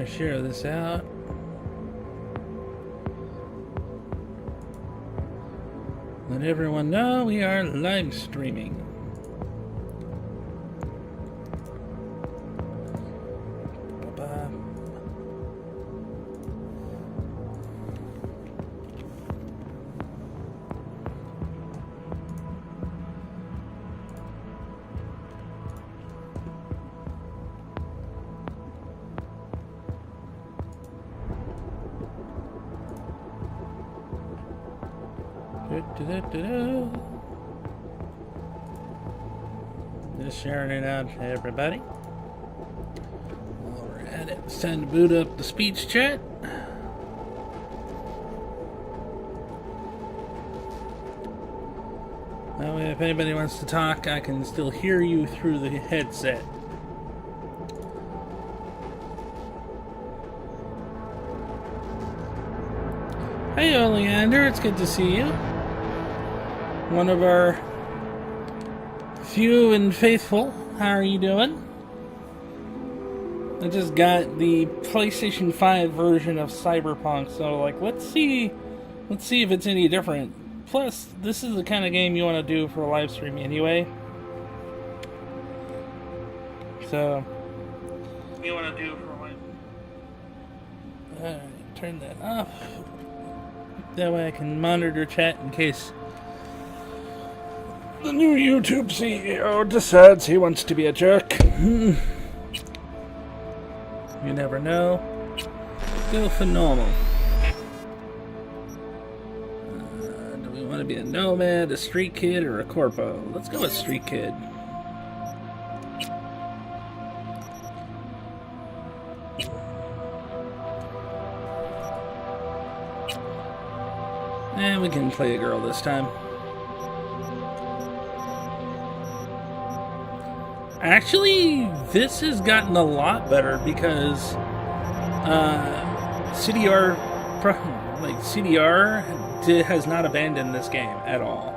share this out. Let everyone know we are live streaming. Just sharing it out to everybody. While we're at it, it's time to boot up the speech chat. That way, if anybody wants to talk, I can still hear you through the headset. Hey, Oleander, it's good to see you. One of our few and faithful. How are you doing? I just got the PlayStation 5 version of Cyberpunk, so let's see if it's any different. Plus, this is the kind of game you want to do for a live stream anyway. So, you want to do for a live. Alright, turn that off. That way I can monitor chat in case the new YouTube CEO decides he wants to be a jerk. You never know. Go for normal. Do we want to be a nomad, a street kid, or a corpo? Let's go with street kid. And we can play a girl this time. Actually, this has gotten a lot better because CDR has not abandoned this game at all.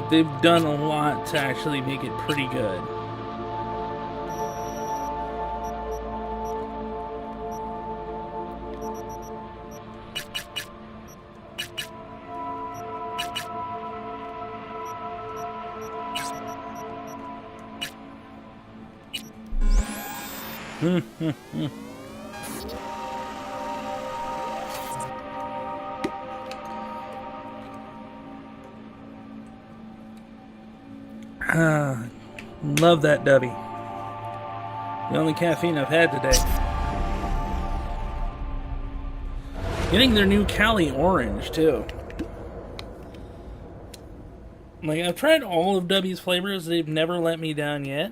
They've done a lot to actually make it pretty good. Love that dubby. The only caffeine I've had today. Getting their new Cali Orange, too. I've tried all of W's flavors. They've never let me down yet.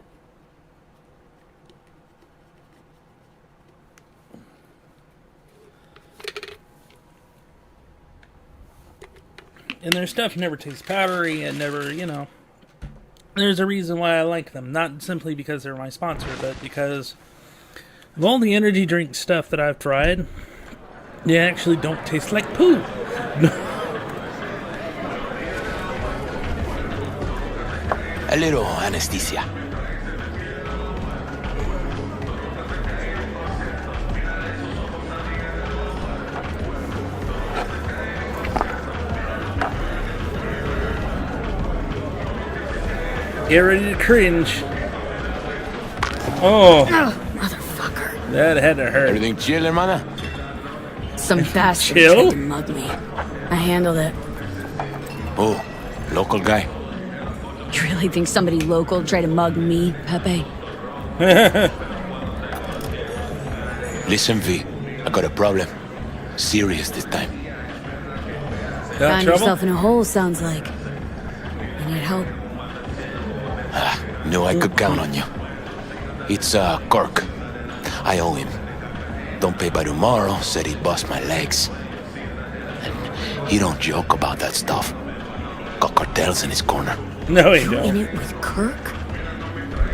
And their stuff never tastes powdery and never, There's a reason why I like them. Not simply because they're my sponsor, but because of all the energy drink stuff that I've tried, they actually don't taste like poo. A little anesthesia. Get ready to cringe. Oh, motherfucker. That had to hurt. Everything chill, hermana? Some bastard Chill? tried to mug me. I handled it. Oh, local guy. You really think somebody local tried to mug me, Pepe? Listen, V, I got a problem. Serious this time. Found yourself in a hole, sounds like. You need help? Knew I could count on you. It's, Kirk. I owe him. Don't pay by tomorrow, said he'd bust my legs. And he don't joke about that stuff. Got cartels in his corner. No, he You don't. in it with Kirk?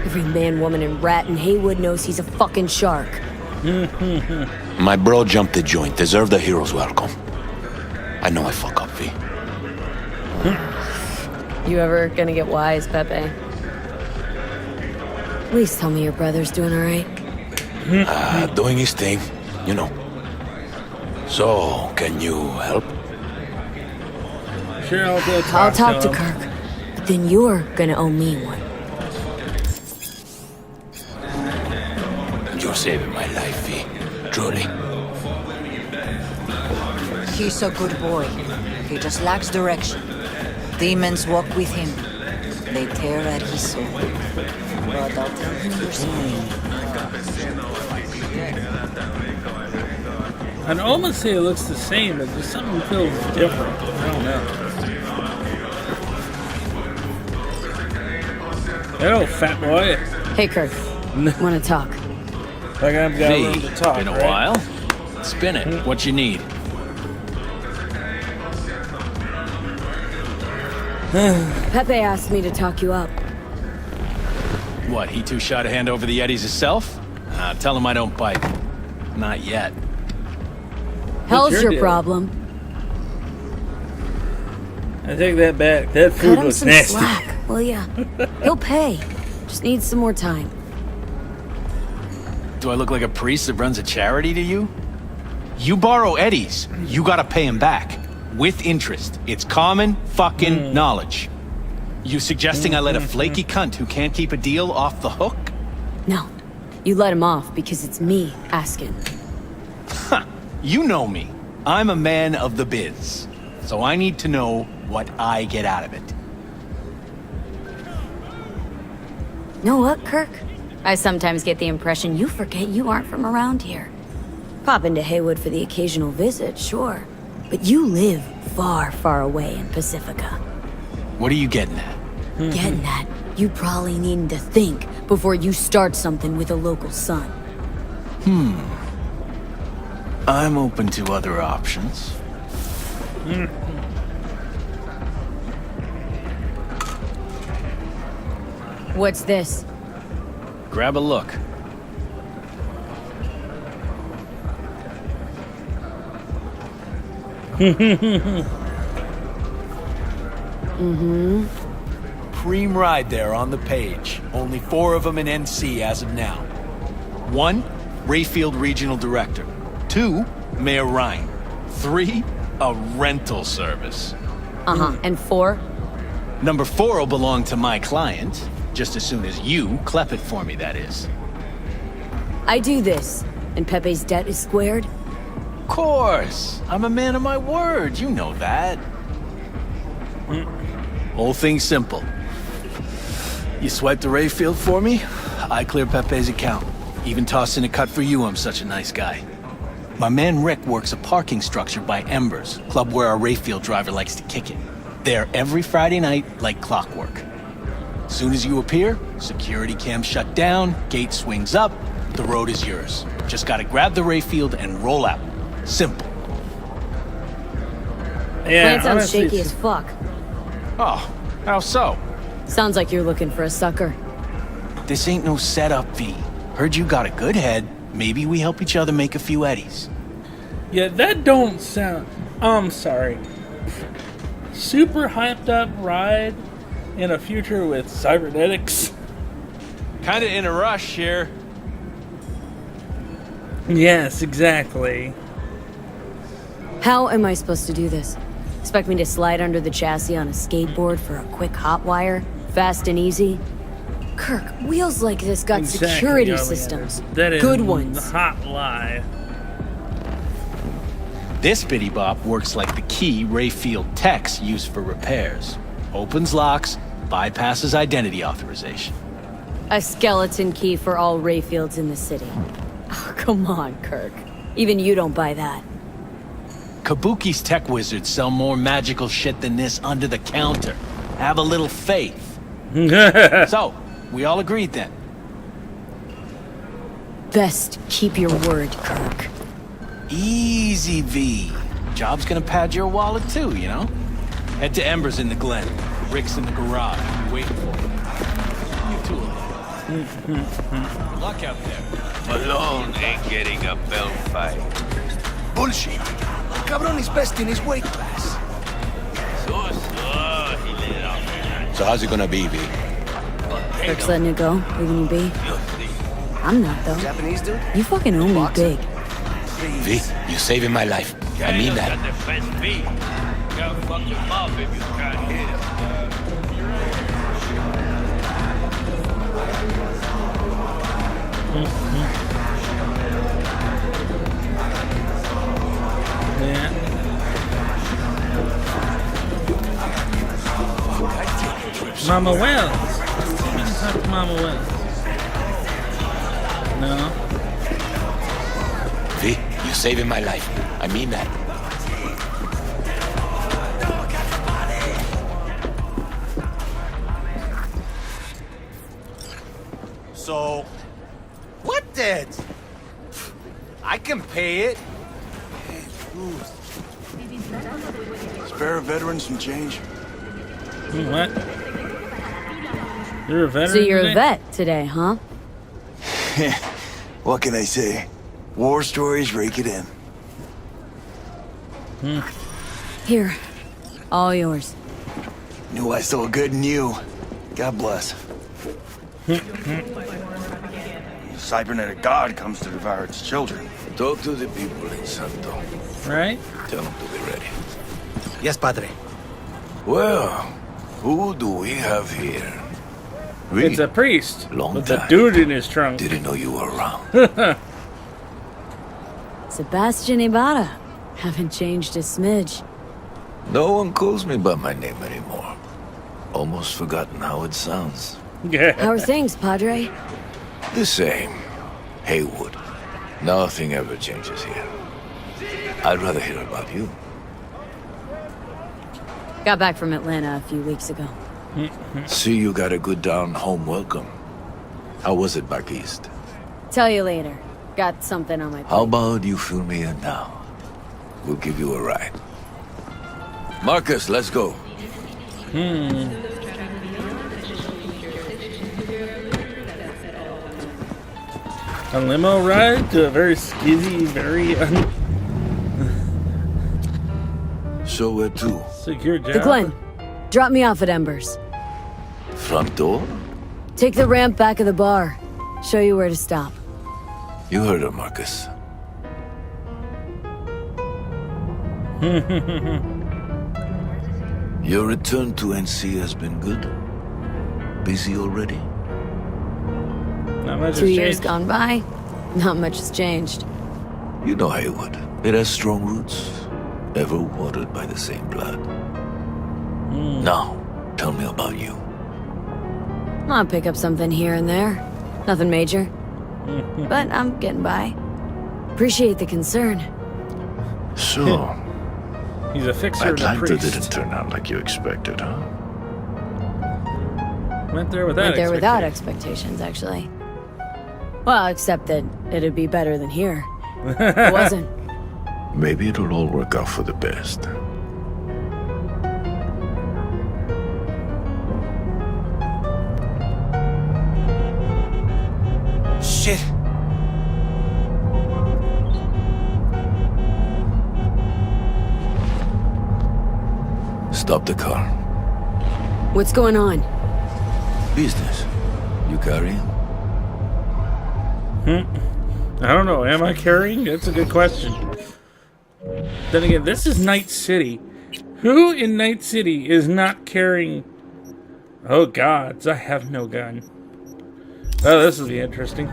Every man, woman, and rat in Haywood knows he's a fucking shark. My bro jumped the joint. Deserved a hero's welcome. I know I fuck up, V. You ever gonna get wise, Pepe? Please tell me your brother's doing alright. doing his thing, you know. So, can you help? Sure, I'll go I'll talk to him. Kirk. But then you're gonna owe me one. You're saving my life, V. Truly. He's a good boy. He just lacks direction. Demons walk with him. They tear at his soul. But I'll tell him you're sorry. I'd almost say it looks the same, but just something feels different. I don't know. Hello, fat boy. Hey, Kirk. Wanna talk? Like I've got room V, to talk, been a right? while. Spin it. What you need? Pepe asked me to talk you up. What, he too shy to hand over the Eddies himself? Tell him I don't bite. Not yet. Hell's your your deal? problem? I take that back. That Cut food him was some nasty. slack, will ya? He'll pay. Just needs some more time. Do I look like a priest that runs a charity to you? You borrow Eddies, you gotta pay him back. With interest. It's common fucking knowledge. You suggesting I let a flaky cunt who can't keep a deal off the hook? No. You let him off because it's me asking. You know me. I'm a man of the biz. So I need to know what I get out of it. Know what, Kirk? I sometimes get the impression you forget you aren't from around here. Pop into Haywood for the occasional visit, sure. But you live far, far away in Pacifica. What are you getting at? Getting that, you probably need to think before you start something with a local son. I'm open to other options. What's this? Grab a look. Preem ride there on the page. Only 4 of them in NC as of now. 1, Rayfield Regional Director. 2, Mayor Ryan. 3, a rental service. And 4? Number 4 will belong to my client, just as soon as you clep it for me, that is. I do this, and Pepe's debt is squared. Of course! I'm a man of my word, you know that. Whole thing's simple. You swipe the Rayfield for me, I clear Pepe's account. Even toss in a cut for you, I'm such a nice guy. My man Rick works a parking structure by Embers, club where our Rayfield driver likes to kick it. There every Friday night, like clockwork. Soon as you appear, security cam shut down, gate swings up, the road is yours. Just gotta grab the Rayfield and roll out. Simple. Yeah, Plan sounds honestly, shaky as fuck. Oh, how so? Sounds like you're looking for a sucker. This ain't no setup, V. Heard you got a good head. Maybe we help each other make a few eddies. Yeah, that don't sound... I'm sorry. Super hyped up ride in a future with cybernetics. Kinda in a rush here. Yes, exactly. How am I supposed to do this? Expect me to slide under the chassis on a skateboard for a quick hot wire? Fast and easy? Kirk, wheels like this got Exactly, security Oleander. systems. That is Good ones. a hot lie. This bitty bop works like the key Rayfield techs use for repairs. Opens locks, bypasses identity authorization. A skeleton key for all Rayfields in the city. Oh, come on, Kirk. Even you don't buy that. Kabuki's tech wizards sell more magical shit than this under the counter. Have a little faith. So, we all agreed then. Best keep your word, Kirk. Easy, V. Job's gonna pad your wallet too, you know? Head to Embers in the Glen. Rick's in the garage. We're waiting for him. You two will. Luck out there. Malone ain't getting a bell fight. Bullshit. Cabron is best in his weight class. He lit it off. So how's it gonna be, V? Kirk's letting it go, leaving you be. I'm not, though. Japanese dude? You fucking owe me big. V, you saving my life. I mean that. Defend me. Can't fuck him up if you can't hit him. Yeah. Mama Wells. We can talk to Mama Wells. No. V, you saving my life. I mean that. So, what debt? I can pay it. Spare veterans some change. What? You're a veteran. So you're today? a vet today, huh? What can I say? War stories rake it in. Here. All yours. Knew I saw good in you. God bless. Cybernetic God comes to devour its children. Talk to the people in Santo. Right? Tell them to be ready. Yes, Padre. Well, who do we have here? V, It's a priest Long with a time. dude in his trunk. didn't know you were around. Sebastian Ibarra. Haven't changed a smidge. No one calls me by my name anymore. Almost forgotten how it sounds. Yeah. How are things, Padre? The same. Haywood. Nothing ever changes here. I'd rather hear about you. Got back from Atlanta a few weeks ago. See, you got a good down home welcome. How was it back east? Tell you later. Got something on my plate. How about you fill me in now? We'll give you a ride. Marcus, let's go. A limo ride to a very skizzy, very So where to? unsecure job. The Glen. Drop me off at Embers. Front door? Take the ramp back of the bar. Show you where to stop. You heard her, Marcus. Your return to NC has been good? Busy already? Not much 2 has years changed. gone by. Not much has changed. You know Haywood. It has strong roots, ever watered by the same blood. Now, tell me about you. I'll pick up something here and there. Nothing major. But I'm getting by. Appreciate the concern. So, He's a fixer and a Atlanta priest. didn't turn out like you expected, huh? Went there without Went there without expectations. expectations, actually. Well, except that it'd be better than here. It wasn't. Maybe it'll all work out for the best. Shit. Stop the car. What's going on? Business. You carrying? I don't know. Am I carrying? That's a good question. Then again, this is Night City. Who in Night City is not carrying... Oh gods, I have no gun. Oh, this will be interesting.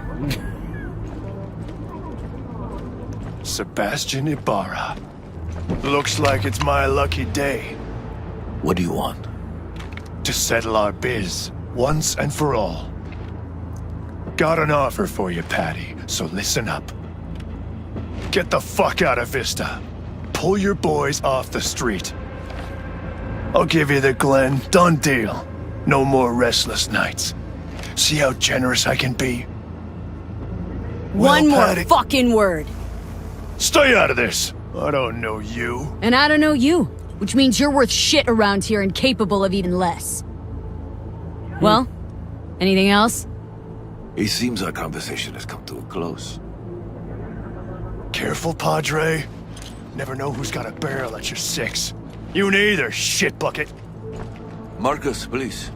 Sebastian Ibarra. Looks like it's my lucky day What do you want? to settle our biz once and for all. Got an offer for you, Patty, so listen up. Get the fuck out of Vista. Pull your boys off the street. I'll give you the Glen. Done deal. No more restless nights. See how generous I can be? Well, One more Patty- fucking word. Stay out of this. I don't know you. And I don't know you, which means you're worth shit around here and capable of even less. Well, anything else? It seems our conversation has come to a close. Careful, Padre. Never know who's got a barrel at your six. You neither, shit bucket. Marcus, please.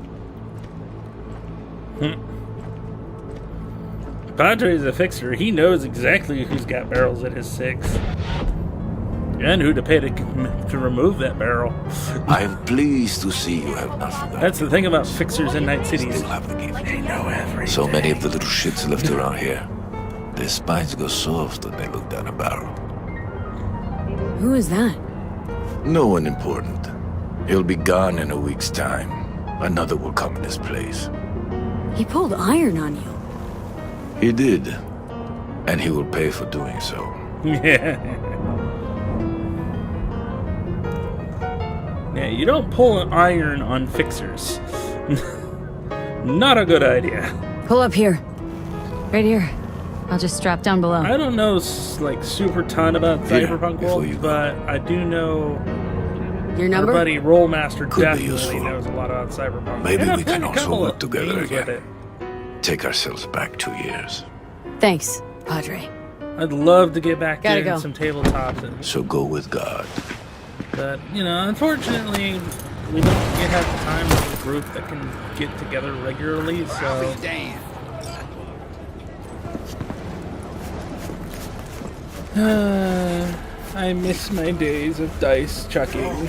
Padre's a fixer. He knows exactly who's got barrels in his 6. And who to pay to remove that barrel. I am pleased to see you have not forgotten. That's the thing about fixers in Night Cities. Still have the gift. They know everything. So many of the little shits left around here. Their spines go soft when they look down a barrel. Who is that? No one important. He'll be gone in a week's time. Another will come in his place. He pulled iron on you. He did. And he will pay for doing so. Yeah. Yeah, you don't pull an iron on fixers. Not a good idea. Pull up here. Right here. I'll just strap down below. I don't know like super ton about Cyberpunk before Wolf, you go. but I do know Your our number? buddy Rollmaster Could be definitely useful. knows a lot about Cyberpunk. Maybe And I've we can played a also couple work of together games with again. it. Take ourselves back 2 years. Thanks, Padre. I'd love to get back Gotta into go. some tabletops, So go with God. but you know, unfortunately, we don't have the time as a group that can get together regularly. So Damn. I miss my days of dice chucking.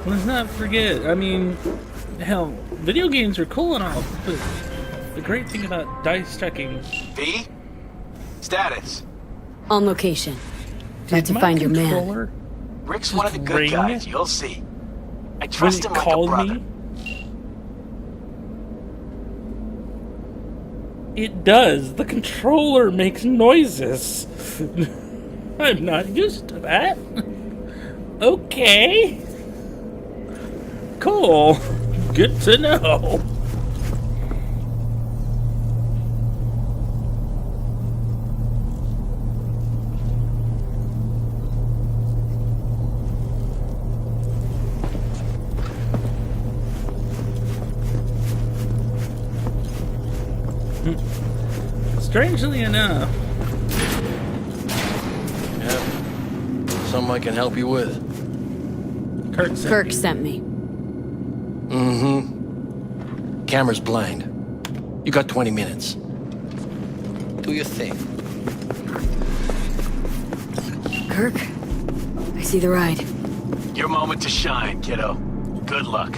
Let's not forget. I mean, hell, video games are cool and all, but the great thing about dice chucking. V? Status. On location. Got Did to my find your man. controller, Rick's Just one of the good ring guys, it? you'll see. I when trust it him like a called brother. me, it does. The controller makes noises. I'm not used to that. Okay. Cool. Good to know. Strangely enough, Something I can help you with. Kirk sent me. Camera's blind. You got 20 minutes. Do your thing. Kirk, I see the ride. Your moment to shine, kiddo. Good luck.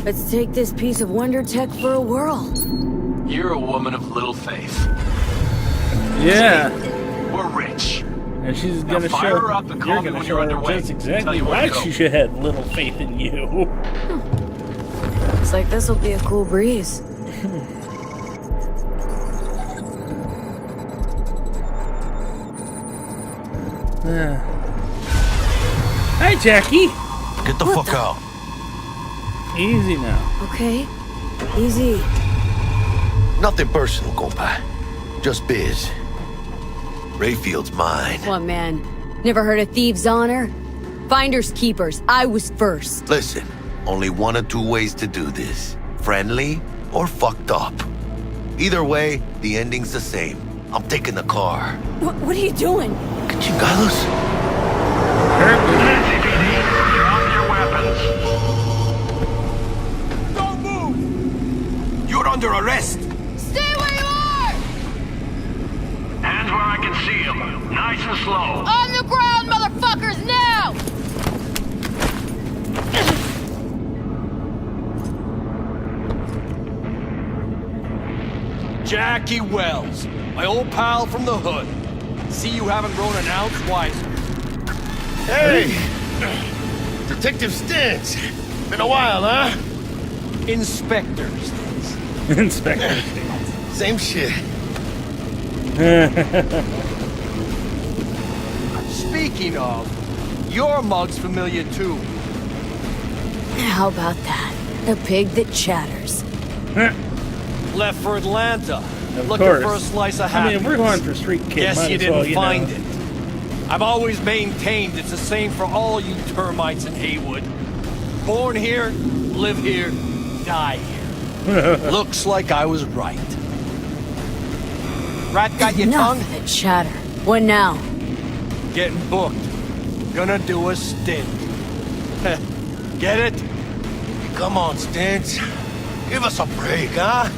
Let's take this piece of wonder tech for a whirl. You're a woman of little faith. Yeah, We're rich. and she's Now gonna fire show. her up and call You're me gonna when show you're her underway. just Tell exactly you where why to go. she should have little faith in you. Looks like this'll be a cool breeze. Hi, Jackie. Get the fuck out. Easy now. Okay, easy. Nothing personal, compa. Just biz. Rayfield's mine. What, man? Never heard of thieves' honor? Finders keepers. I was first. Listen, only one of two ways to do this. Friendly or fucked up. Either way, the ending's the same. I'm taking the car. What are you doing? Que chingados? Don't move! You're under arrest! Stay where you are! Hands where I can see them. Nice and slow. On the ground, motherfuckers, now! Jackie Wells, my old pal from the hood. See you haven't grown an ounce wiser. Hey! Detective Stintz. Been a while, huh? Inspectors. Inspector. Same shit. Speaking of, your mug's familiar too. How about that? A pig that chatters. Left for Atlanta. Of Looking course. for a slice of I happiness. mean, we're going for street kid. Guess Might you as didn't well, find know. it. I've always maintained it's the same for all you termites in Haywood. Born here, live here, die here. Looks like I was right. Rat got your Enough tongue? of that chatter. What now? Getting booked. Gonna do a stint. Get it? Come on, Stintz. Give us a break, huh?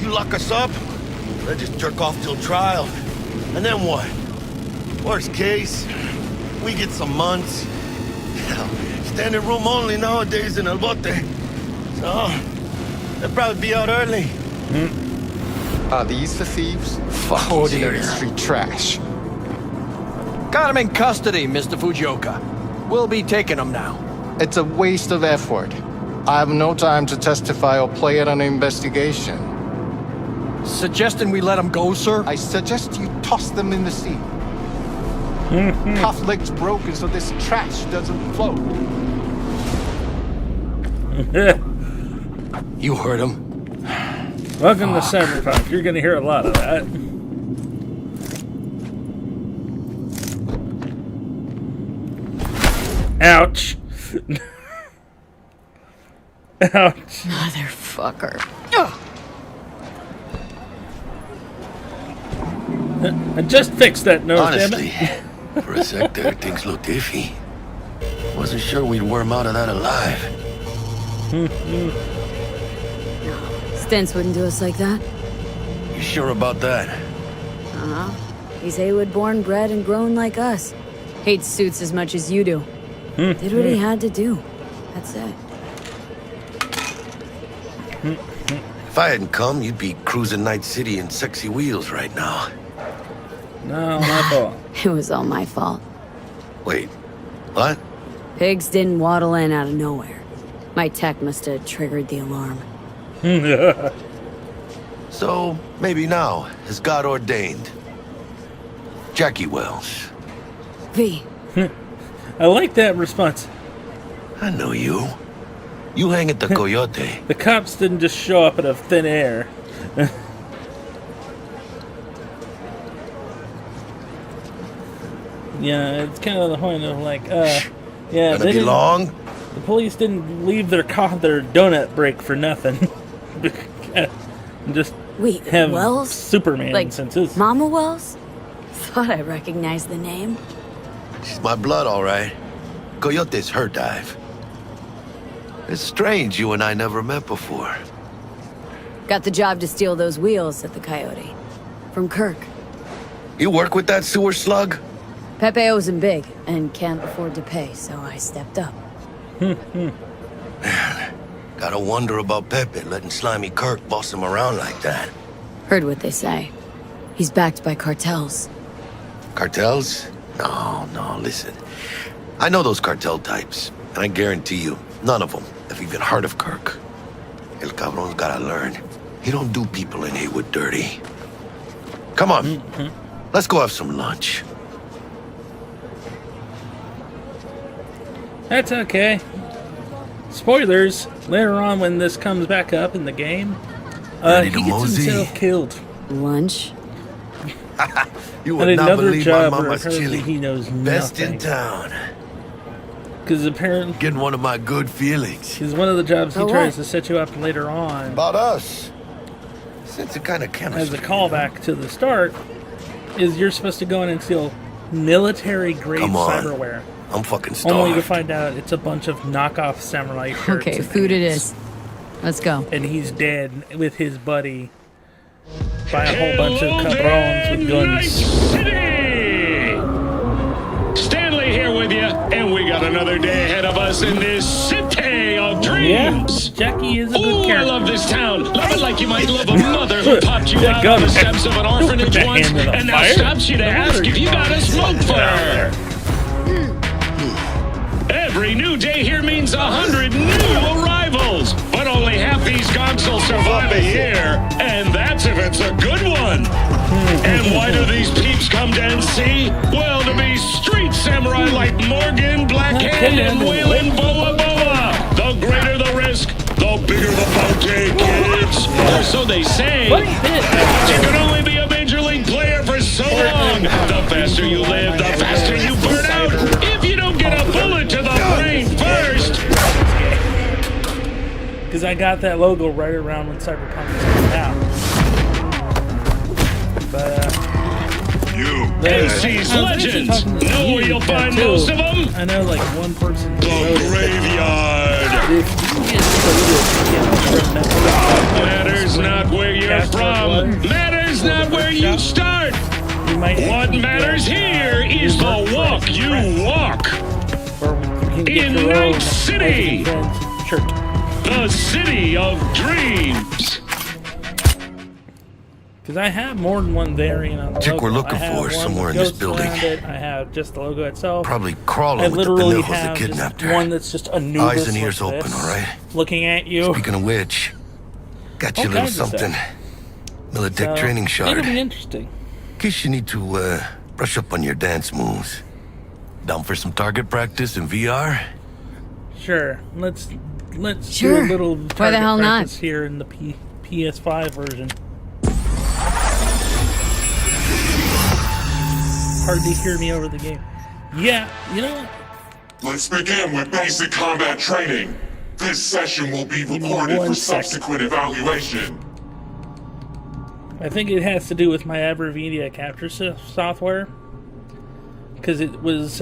You lock us up, I just jerk off till trial. And then what? Worst case, we get some months. Hell, standing room only nowadays in El Bote. So, they'll probably be out early. Are these the thieves? Oh, Fucking dear. dirty street trash. Got him in custody, Mr. Fujioka. We'll be taking him now. It's a waste of effort. I have no time to testify or play at an investigation. Suggesting we let him go, sir? I suggest you toss them in the sea. Cuff legs broken so this trash doesn't float. You heard him. Welcome to Cyberpunk. You're gonna hear a lot of that. Ouch. Ouch. Motherfucker. I just fixed that nose, Honestly, damn it. for a sec there, things looked iffy. Wasn't sure we'd worm out of that alive. Stents wouldn't do us like that. You sure about that? Uh-huh. He's Haywood born, bred, and grown like us. Hates suits as much as you do. Did what he had to do. That's it. If I hadn't come, you'd be cruising Night City in sexy wheels right now. No, my fault. It was all my fault. Wait, what? Pigs didn't waddle in out of nowhere. My tech must have triggered the alarm. So, maybe now, as God ordained. Jackie Wells. V. I like that response. I know you. You hang at the Coyote. The cops didn't just show up out of thin air. Yeah, it's kind of the point of like, yeah, Gonna they be didn't, long? the police didn't leave their donut break for nothing. Just Wait, have Wells? Superman Like senses. Mama Wells? Thought I recognized the name. She's my blood, all right. Coyote's her dive. It's strange you and I never met before. Got the job to steal those wheels at the Coyote. From Kirk. You work with that sewer slug? Pepe owes him big, and can't afford to pay, so I stepped up. Gotta wonder about Pepe letting slimy Kirk boss him around like that. Heard what they say. He's backed by cartels. Cartels? No, listen. I know those cartel types, and I guarantee you, none of them have even heard of Kirk. El Cabron's gotta learn. He don't do people in Haywood dirty. Come on, let's go have some lunch. That's okay. Spoilers, later on when this comes back up in the game, Ready he to gets mosey? himself killed. Lunch? You And would not another believe job my where mama's apparently chili. he knows Best nothing. in town. Because apparently, Getting one of my good feelings. because one of the jobs he For tries what? to set you up later on About us. Sense a kind of as chemistry. a callback to the start is you're supposed to go in and steal military-grade Come on. cyberware. I'm fucking Only to starved. find out it's a bunch of knockoff samurai shirts. Okay, and food it pants. is. Let's go. And he's dead with his buddy by a whole bunch of cabrons with guns. Stanley here with you, and we got another day ahead of us in this city of dreams. Yeah, Jackie is a good Ooh, I character. love this town. Love it like you might love a mother who popped you Yeah, out go on the ahead. steps of an Don't put orphanage that once, hand in the and now fire. stops you to The ask water if you got a is smoke for down her. Every new day here means 100 new arrivals, but only half these gonks will survive a year, and that's if it's a good one. And why do these peeps come to NC? Well, to be street samurai like Morgan, Blackhand, and Waylon Boa Boa. The greater the risk, the bigger the bounty, kids. Or so they say. Funny bit. But you can only be a major league player for so long. The faster you live, the faster you burn out. If you don't get a bullet to the brain first. Because I got that logo right around when Cyberpunk was coming out. But, NC's legends. Know where you'll find most of them? I know like one person. The graveyard. Matters not where you're from. Matters not where you start. What matters here is the walk you walk. In Night City, the city of dreams. Because I have more than one variant on the Chick logo. we're looking I have for one somewhere with in this ghosts building. around it. I have just the logo itself. Probably I crawling with the literally pendejos that have kidnapped just her. one that's just a Anubis Eyes and ears like open, this, all right? looking at you. Speaking of which, got you a All little kinds of something. stuff. Militech So, training shard. It'll be interesting. In case you need to brush up on your dance moves. Down for some target practice in VR? Sure. Let's Sure. do a little Why the target hell not? practice here in the PS5 version. Hard to hear me over the game. Yeah, you know what? Let's begin with basic combat training. This session will be me recorded one for second. subsequent evaluation. I think it has to do with my AverMedia capture software. Because it was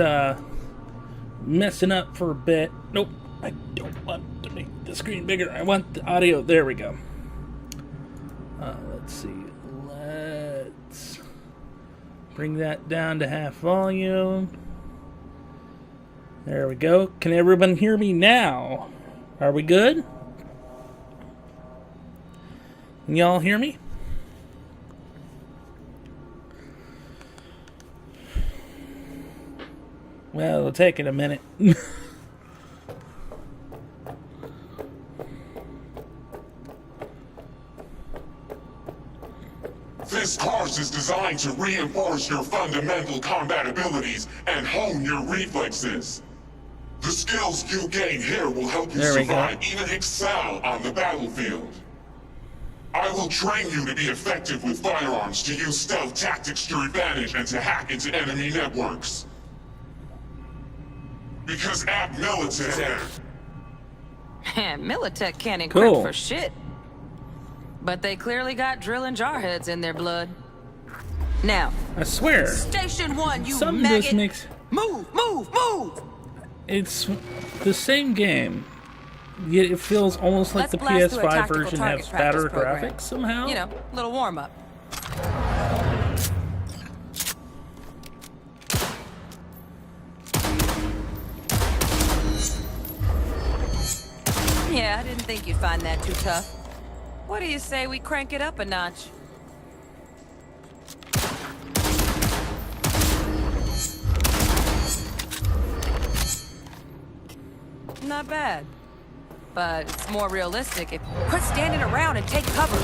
messing up for a bit. Nope, I don't want to make the screen bigger. I want the audio. There we go. Let's see. Let's bring that down to half volume. There we go. Can everyone hear me now? Are we good? Can y'all hear me? Well, it'll take it a minute. This course is designed to reinforce your fundamental combat abilities and hone your reflexes. The skills you gain here will help you There we go. survive, even excel on the battlefield. I will train you to be effective with firearms, to use stealth tactics to your advantage, and to hack into enemy networks. Because at Militech... Militech can't encrypt Cool. for shit. But they clearly got drill and jarheads in their blood. Now, I swear. Station 1, you Some of maggot! this makes... Move, move, move! It's the same game, yet it feels almost like Let's the blast through a PS5 tactical version target has practice better program. graphics somehow. You know, little warm-up. Yeah, I didn't think you'd find that too tough. What do you say we crank it up a notch? Not bad. But it's more realistic if... Quit standing around and take cover!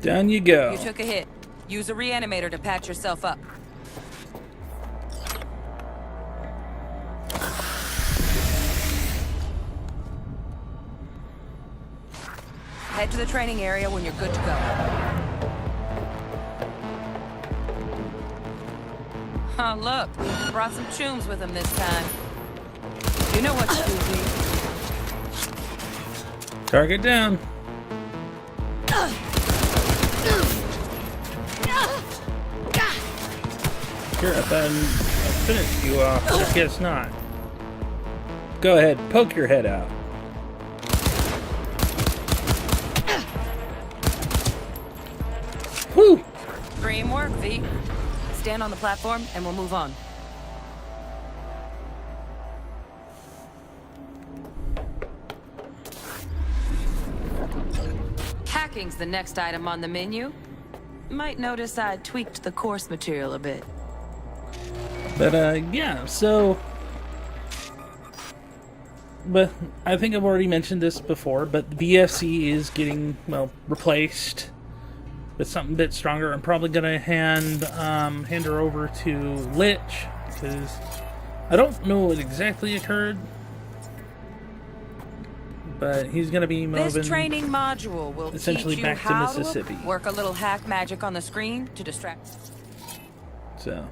Down you go. You took a hit. Use a reanimator to patch yourself up. Head to the training area when you're good to go. Oh, look. Brought some chooms with him this time. You know what to do, Target down. Sure, I thought I finished you off, but I guess not. Go ahead, poke your head out. Whew! Dream work, V. Stand on the platform and we'll move on. Hacking's the next item on the menu. Might notice I tweaked the course material a bit. But, yeah, so... But I think I've already mentioned this before, but VFC is getting, well, replaced with something a bit stronger. I'm probably gonna hand her over to Lich, because I don't know what exactly occurred, but he's gonna be moving. This training module will essentially teach you back to how Mississippi. to work a little hack magic on the screen to distract So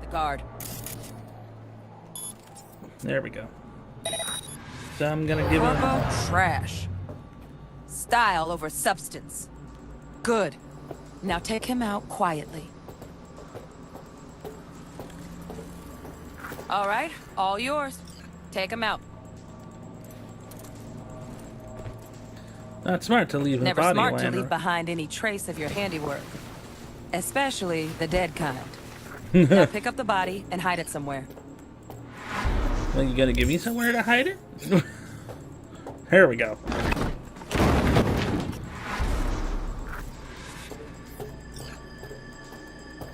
the guard. there we go. So I'm gonna give him. Turbo trash. Style over substance. Good. Now take him out quietly. All right, all yours. Take him out. Not smart to leave Never a body smart to laying leave around. behind any trace of your handiwork. Especially the dead kind. Now pick up the body and hide it somewhere. Well, you gotta give me somewhere to hide it? Here we go.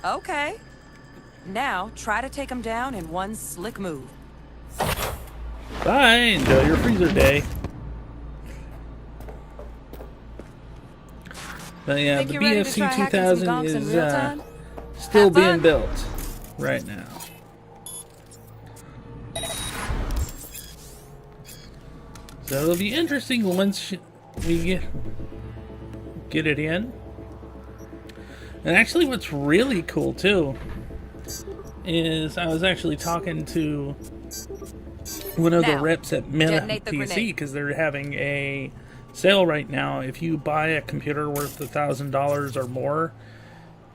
Okay. Now, try to take him down in one slick move. Bye! Enjoy your freezer day. But yeah, Think the you're ready to BFC try hacking some 2000 gonks in is real time? still Have being fun. built right now. So it'll be interesting once we get it in. And actually what's really cool too is I was actually talking to one of the Now, reps at Meta detonate the PC grenade. because they're having a sale right now. If you buy a computer worth $1,000 or more,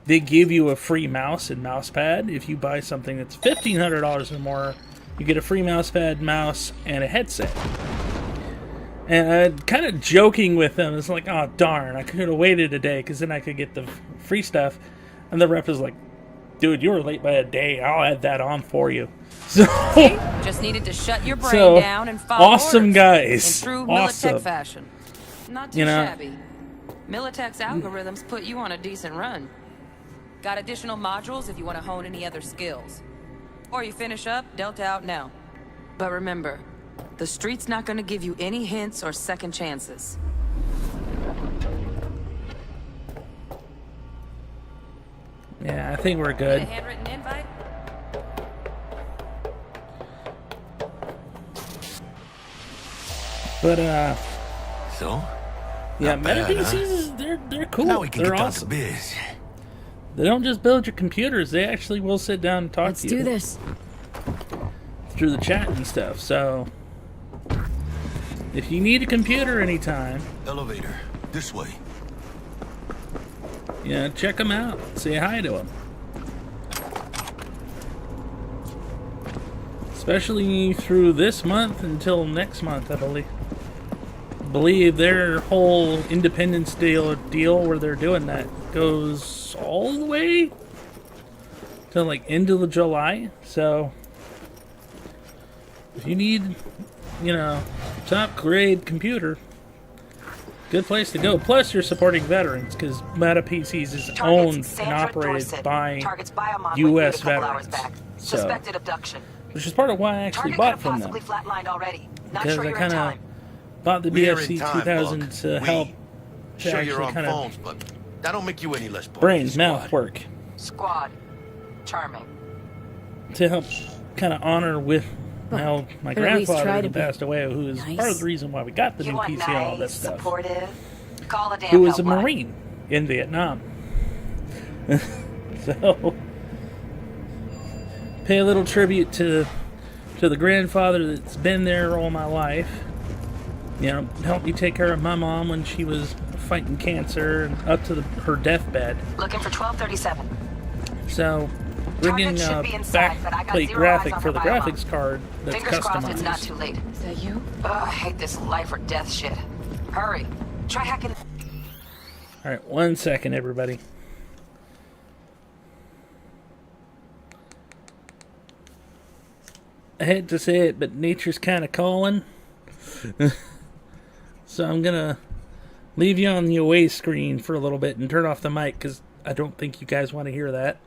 they give you a free mouse and mouse pad. If you buy something that's $1,500 or more, you get a free mouse pad, mouse, and a headset. And I'm kind of joking with them. It's like, oh, darn, I could have waited a day because then I could get the free stuff. And the rep is like, dude, you were late by a day. I'll add that on for you. So, See? Just needed to shut your brain So, down and follow awesome orders. guys. In true Awesome. Militech fashion. Not too You know- shabby. Militech's algorithms put you on a decent run. Got additional modules if you want to hone any other skills. Or you finish up, Delta out now. But remember, the street's not going to give you any hints or second chances. yeah, I think we're A good. handwritten invite? But, So? yeah, Not Meta bad, huh? PCs, they're cool. Now we can They're get down awesome. to biz. They don't just build your computers, they actually will sit down and talk Let's to you do this. through the chat and stuff. So, if you need a computer anytime, Elevator. This way. yeah, check them out. Say hi to them. Especially through this month until next month, I believe their whole Independence deal where they're doing that goes all the way to like end of July. So if you need, top grade computer, good place to go. Plus you're supporting veterans because Meta PCs is owned and operated by U.S. veterans. So, Suspected abduction. which is part of why I actually Target bought could from have them. possibly flatlined already. Not Because sure I you're in kind of time. bought the We're BFC in time, 2000 Buck. to We. help to Sure, you're actually on kind phones, of but that don't make you any less part brain of the mouth squad. work Squad. Charming. to help kind of honor with my or at least grandfather try who to be passed away, who is nice. part of the reason why we got the You new want PC and all that nice, stuff. supportive? Call a damn Who was a helpline. Marine in Vietnam. So pay a little tribute to the grandfather that's been there all my life. Helped me take care of my mom when she was fighting cancer and up to her deathbed. Looking for 1237. So, bringing Target should be inside, but I got backplate 0 eyes graphic on for her the biomod. graphics card that's Fingers crossed it's not customized. too late. Is that you? I hate this life or death shit. Hurry. Try hacking. Alright, 1 second, everybody. I hate to say it, but nature's kind of calling. So I'm gonna leave you on the away screen for a little bit and turn off the mic because I don't think you guys want to hear that.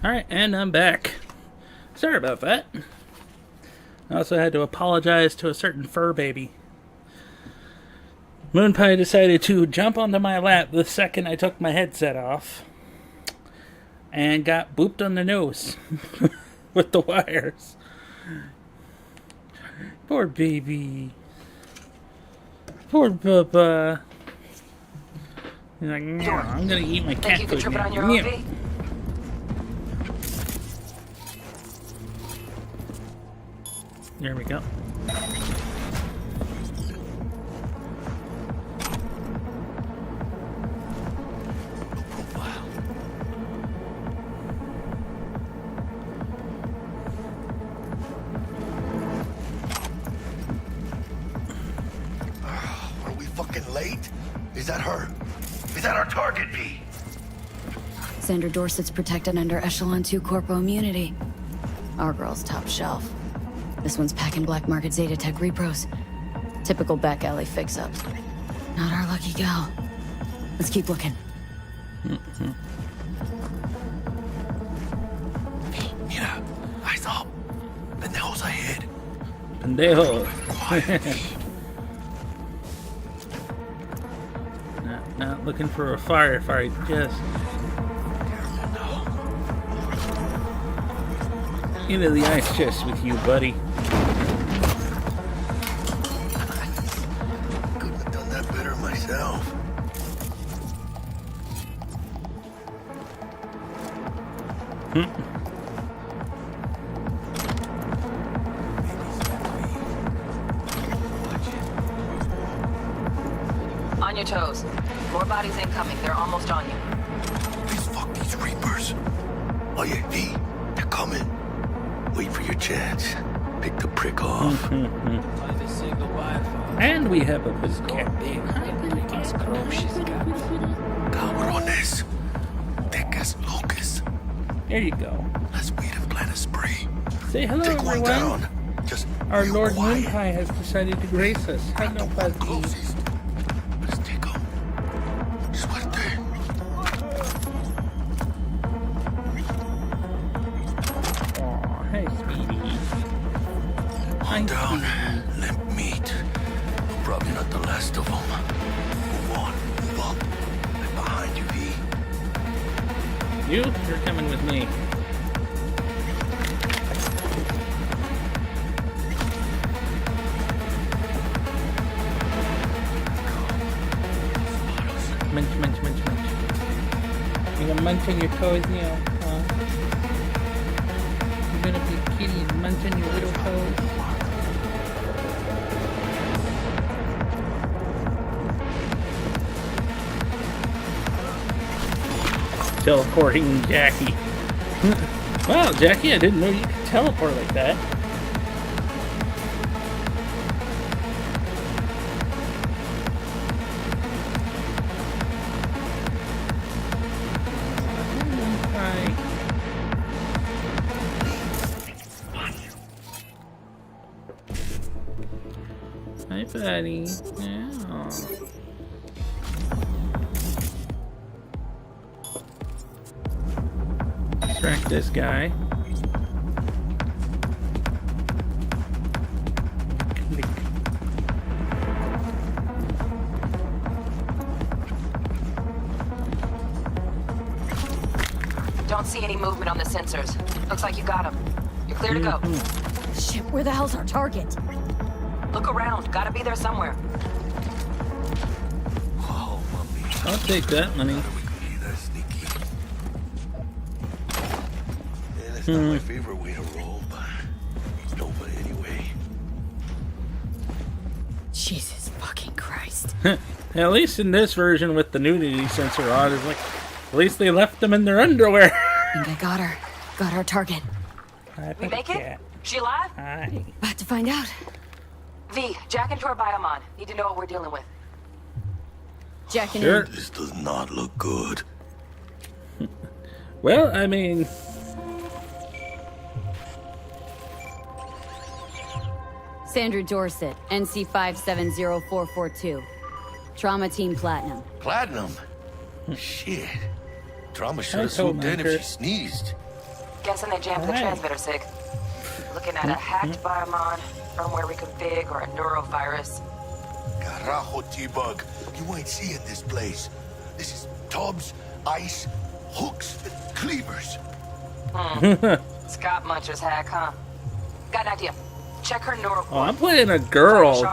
Alright, and I'm back. Sorry about that. I also had to apologize to a certain fur baby. Moonpie decided to jump onto my lap the second I took my headset off. And got booped on the nose. With the wires. Poor baby. Poor Bubba. He's like, no, I'm gonna eat my cat food now. Yeah. There we go. Are we fucking late? Is that her? Is that our target, V? Sandra Dorsett's protected under Echelon 2 Corpo immunity. Our girl's top shelf. This one's packing black market Zeta Tech repros. Typical back alley fix-ups. Not our lucky gal. Let's keep looking. Mira, eyes up. Pendejos ahead. Pendejo. Not looking for a firefight, just into the ice chest with you, buddy. Couldn't have done that better myself. On your toes. More bodies incoming. They're almost on you. Please fuck these Reapers. Oh yeah, V, they're coming. Wait for your chance. Pick the prick off. And we have a biscuit. Cabrones. Tecas locas. There you go. Let's wait and plan a spree. Say hello, Take one everyone. down. Just Our real Lord quiet. Moonpie has decided to grace us. Hello, buddy. Closest. Let's take 'em. Suerte. Aw, hey, sweetie. Hi, Down. sweetie. Limp meat. Probably not the last of them. Move on. Move up. I'm behind you, V. You're coming with me. Munch, munch, munch, munch. You gonna munch on your toes now, huh? You're gonna be a kitty and munch on your little toes. Teleporting Jackie. Wow, Jackie, I didn't know you could teleport like that. Hi. Hi, buddy. Yeah. Distract this guy. Click. Don't see any movement on the sensors. Looks like you got them. You're clear to go. Shit, where the hell's our target? Look around. Gotta be there somewhere. Oh, mommy. I'll take that money. We could be that sneaky. Yeah, that's not my favorite way to roll, but no, but anyway. Jesus fucking Christ. At least in this version with the nudity sensor on, it's like, at least they left them in their underwear. I think I got her. Got our target. We make it? She alive? Hi. About to find out. V, jack into her biomon. Need to know what we're dealing with. Jacking Sure. in. This does not look good. Well, I mean, Sandra Dorset, NC 570442. Trauma Team Platinum. Platinum? Shit. Trauma should have told swooped in Marker. if she sneezed. Guessing they jammed the transmitter sig. Looking at a hacked biomon, firmware reconfig, or a neurovirus. Carajo, T-Bug. You ain't seeing this place. This is tubs, ice, hooks, and cleavers. Scott Muncher's hack, huh? Got an idea. Check her neural. Oh, I'm playing a girl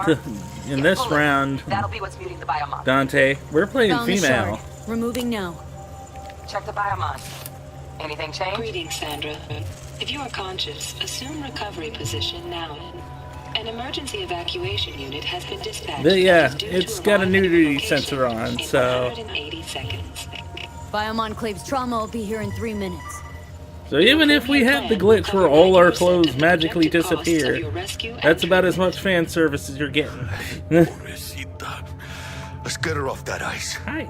in this round. That'll be what's muting the biomon. Dante, we're playing Found the female. shard. Removing now. Check the biomon. Anything change? Greetings, Sandra. If you are conscious, assume recovery position now. An emergency evacuation unit has been dispatched. But yeah, it's got a nudity sensor on, so. 180 seconds. Biomon claims trauma will be here in 3 minutes. So even if we have the glitch where all our clothes magically disappear, that's about as much fan service as you're getting. Pobrecita. Let's get her off that ice. Hi.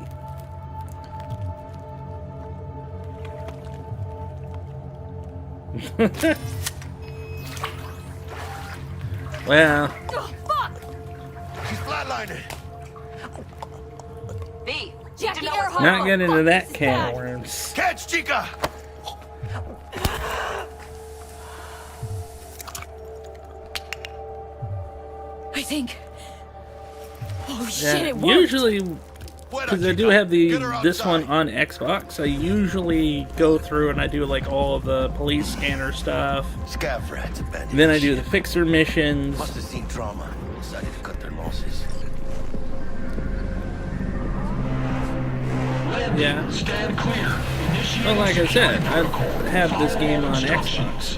Well. She's flatlining. B, Jackie, Not get into that can of worms. Catch, chica! I think. Oh shit! Yeah, It worked. usually, because I do have this one on Xbox, I usually go through and I do like all of the police scanner stuff. Scav rats abandoned. Then I do the fixer missions. Must have seen trauma. Decided to cut their losses. Yeah. Well, like I said, I have this game on Xbox.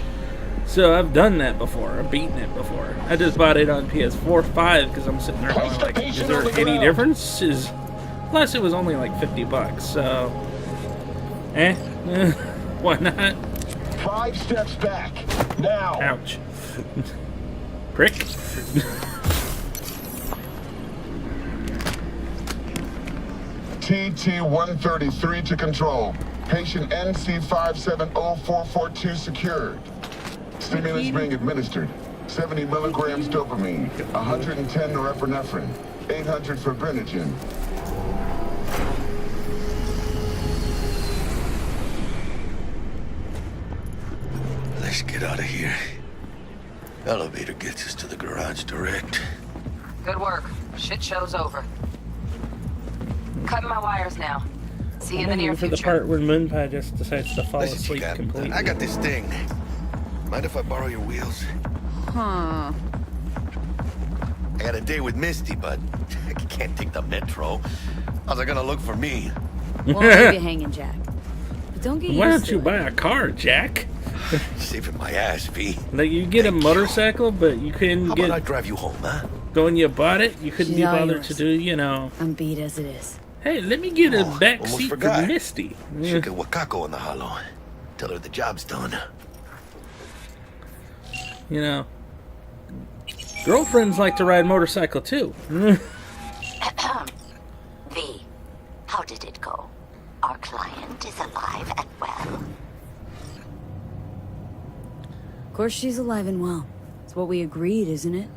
So I've done that before. I've beaten it before. I just bought it on PS4 5 because I'm sitting there going like, is there any difference? Plus it was only like $50, so why not? 5 steps back. Now. Ouch. Prick. TT-133 to control. Patient NC570442 secured. Stimulants being administered. 70 milligrams dopamine, 110 norepinephrine, 800 fibrinogen. Let's get out of here. Elevator gets us to the garage direct. Good work. Shit show's over. Cutting my wires now. See you in the near for the future. part where Moonpie just decides to fall Listen, asleep chica, completely. I got this thing. Mind if I borrow your wheels? Huh. I got a date with Misty, but I can't take the metro. How's it gonna look for me? Won't leave you hanging, Jack. But don't get used Why don't to you it. buy a car, Jack? Saving my ass, V. Like you get a motorcycle, but you couldn't How get. about I drive you home, huh? So when you bought it, you couldn't She's be all bothered yours. to do, you know. I'm beat as it is. Hey, let me get a back almost seat forgot. for Misty. Should get Wakako in the hollow. Tell her the job's done. You know, girlfriends like to ride motorcycle too. V, how did it go? Our client is alive and well. Of course, she's alive and well. It's what we agreed, isn't it?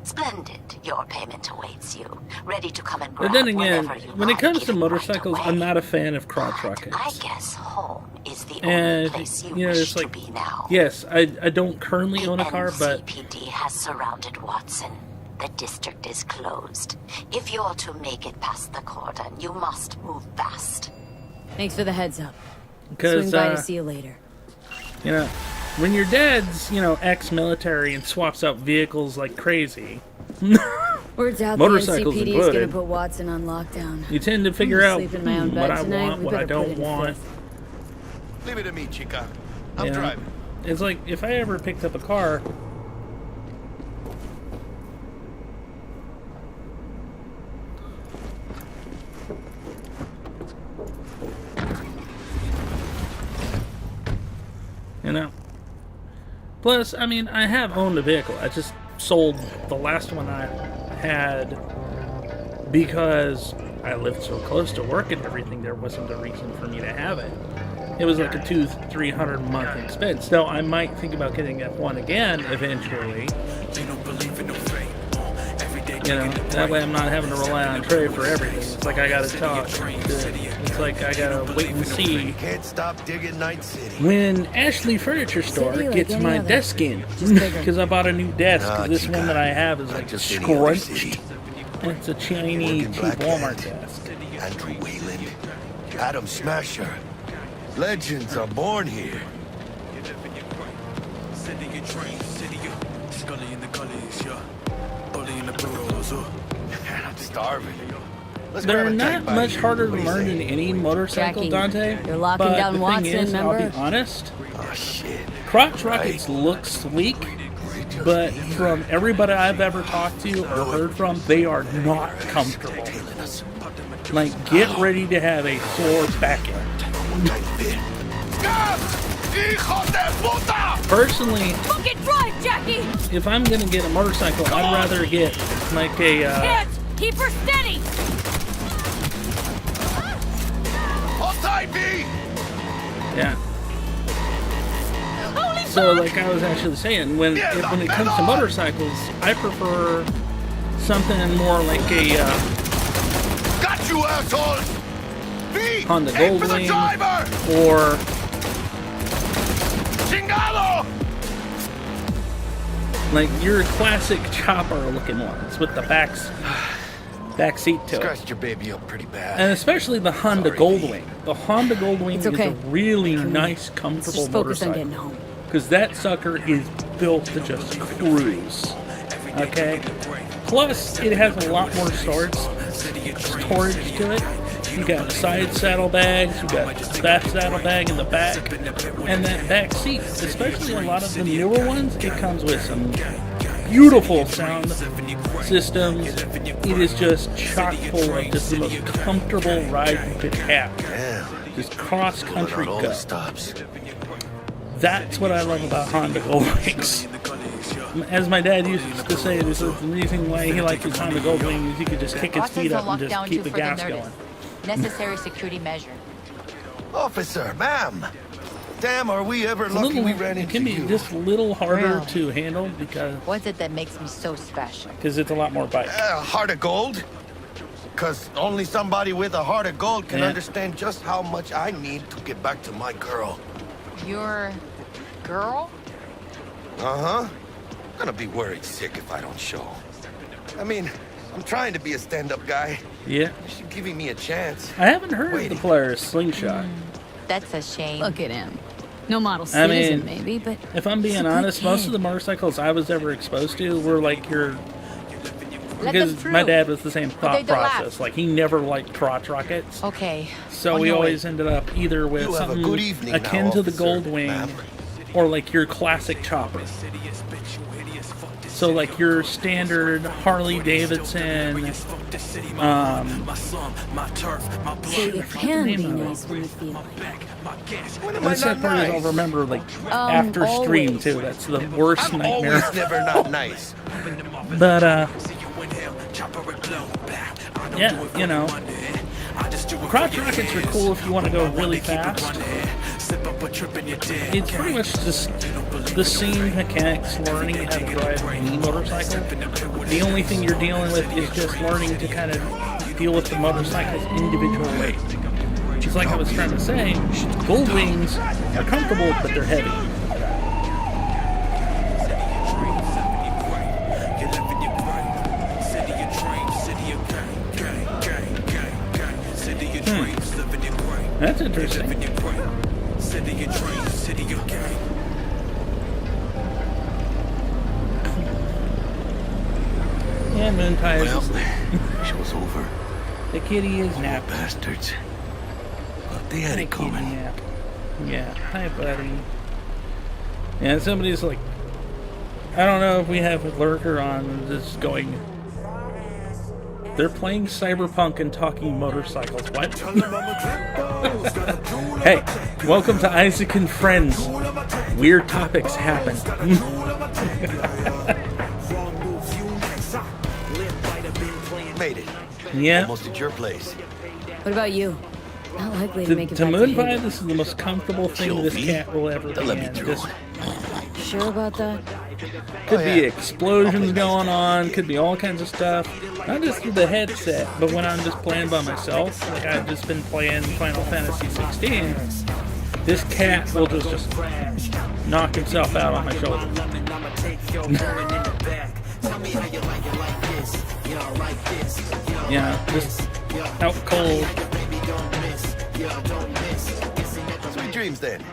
Splendid. Your payment awaits you. Ready to come and But grab then again, whenever you when it like, comes to even motorcycles, right I'm away. not a fan of crotch I rockets. guess home is the only And place you you know, wish it's to like, be now. yes, I don't currently own a car, but NCPD has surrounded Watson. The district is closed. If you're to make it past the cordon, you must move fast. Thanks for the heads up. because Swing by to see you later. you know, when your dad's ex-military and swaps out vehicles like crazy. Words out, Motorcycles the NCPD is included. gonna put Watson on lockdown. You tend to I'm figure gonna out sleep in my own bed what I tonight. want, We what I better put don't it in want. fifth. Leave it to me, chica. I'm You know? driving. It's like if I ever picked up a car. You know. Plus, I mean, I have owned a vehicle. I just sold the last one I had because I lived so close to work and everything. There wasn't a reason for me to have it. It was like a $200-300 a month expense. Now I might think about getting that one again eventually. They don't believe in no fate. Every day You know, that way I'm not having to rely on Trey for everything. It's like I gotta talk. It's like I gotta wait and see. Can't stop digging Night City. When Ashley Furniture Store City like gets any my other. desk in, Just bigger. because I bought a new desk. Nah, This chica. one that I have is like Just any other scrunched. city. And it's a shiny, Working cheap black Walmart hat. desk. Andrew Wayland, Adam Smasher. Legends are born here. I'm starving. Let's They're grab a not tank body. much harder to What do you learn say? than any motorcycle, Jackie, Dante. you're locking but down the Watson, thing is, I'll be remember? honest, Oh shit. crotch rockets look sleek, but from everybody I've ever talked to or heard from, they are not comfortable. Like, get ready to have a sore back end. Personally, Fucking drive, Jackie! if I'm gonna get a motorcycle, I'd rather get like a Hands! Keep her steady! Hold tight, B! yeah. So, like I was actually saying, when it comes to motorcycles, I prefer something more like a Got you, assholes! B! Honda aim for the Goldwing driver! or Chingado! like your classic chopper looking ones with the back seat to it. Scratched your baby up pretty bad. And especially the Honda Goldwing. The Honda Goldwing It's okay. is a really nice, Let's comfortable just focus on getting motorcycle. home. Because that sucker is built to just cruise. Okay? Plus, it has a lot more storage to it. You got side saddlebags, you got that saddlebag in the back, and that back seat, especially a lot of the newer ones, it comes with some beautiful sound systems. It is just chock full of just the most comfortable ride you could have. Just cross country all go. the stops. That's what I love about Honda Goldwings. As my dad used to say, this is the reason why he liked his Honda Goldwing is he could just kick his feet up and just keep the gas going. Necessary security measure. Officer, ma'am. Damn, are we ever It's a lucky little, we ran it into can be you? just a little harder Really? to handle because What's it that makes me so special? it's a lot more bike. Heart of gold? Because only somebody with a heart of gold can Yeah. understand just how much I need to get back to my girl. Your girl? Uh-huh. Gonna be worried sick if I don't show. I mean, I'm trying to be a stand-up guy. Yeah. She's giving me a chance. I haven't heard of the Polaris Slingshot. That's a shame. Look at him. No model I citizen, mean, maybe, but if I'm being he's a good honest, most kid. of the motorcycles I was ever exposed to were like your... Let Because them through. my dad was the same But thought they don't process. last. Like, he never liked crotch rockets. Okay. So on we your always way. ended up either with You have a something good evening akin now, to the officer, Goldwing ma'am. or like your classic chopper. So like your standard Harley Davidson. So it can be nice when you feel like And the sad part is I'll remember like after stream always. too. That's the worst I'm nightmare. always never not nice. But yeah, you know, crotch rockets are cool if you want to go really fast. It's pretty much just the same mechanics learning how to drive any motorcycle. The only thing you're dealing with is just learning to kind of deal with the motorcycle's individual weight. Just like I was trying to say, Goldwings are comfortable, but they're heavy. That's interesting. Yeah, Moon Pie is asleep. Show's over. The kitty is napping. Bastards. But they had Hi, it kitty coming. nap. Yeah, hi, buddy. Yeah, somebody's like, I don't know if we have a lurker on just going. They're playing Cyberpunk and talking motorcycles. What? Hey, welcome to Isaac and Friends. Weird topics happen. Made it. Yeah. Almost at your place. What about you? Not likely to make it To back Moon Pie, Hayward. this is the most comfortable thing this cat will ever be Let me in. through. Just Sure about that? Could be explosions going on, could be all kinds of stuff. Not just through the headset, but when I'm just playing by myself, like I've just been playing Final Fantasy 16, this cat will just knock himself out on my shoulder. Yeah, just out cold. Sweet dreams then.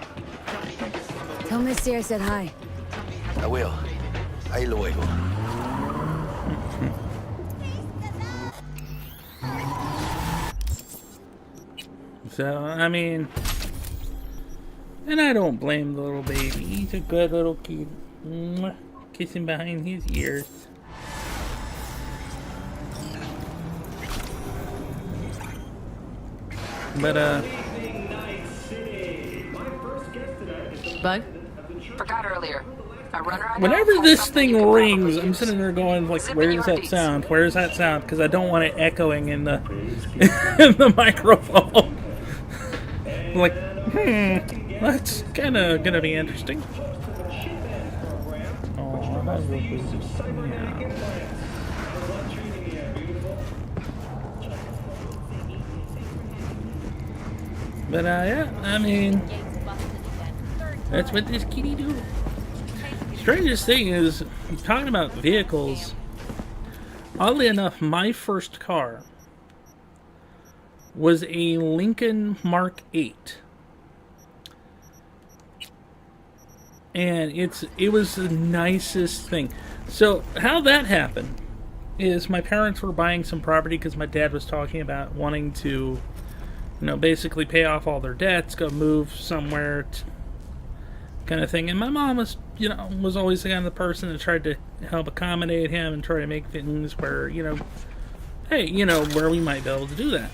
Tell Misty I said hi. I will. Ahí luego. So, I mean, and I don't blame the little baby. He's a good little kid. Mwah. Kissing behind his ears. But, Bug? Forgot earlier. A runner I know whenever has this something you thing can rings, probably I'm use. sitting there going, like, Zip in where's your that IDs. sound? Where's that sound? Because I don't want it echoing in the in the microphone. Like, that's kind of gonna be interesting. Oh, that's real good. Yeah. But yeah, I mean, that's what this kitty do. Strangest thing is, talking about vehicles, oddly enough, my first car was a Lincoln Mark 8. And it was the nicest thing. So, how that happened is my parents were buying some property because my dad was talking about wanting to, basically pay off all their debts, go move somewhere, kind of thing. And my mom was, was always the kind of the person that tried to help accommodate him and try to make things where, hey, where we might be able to do that.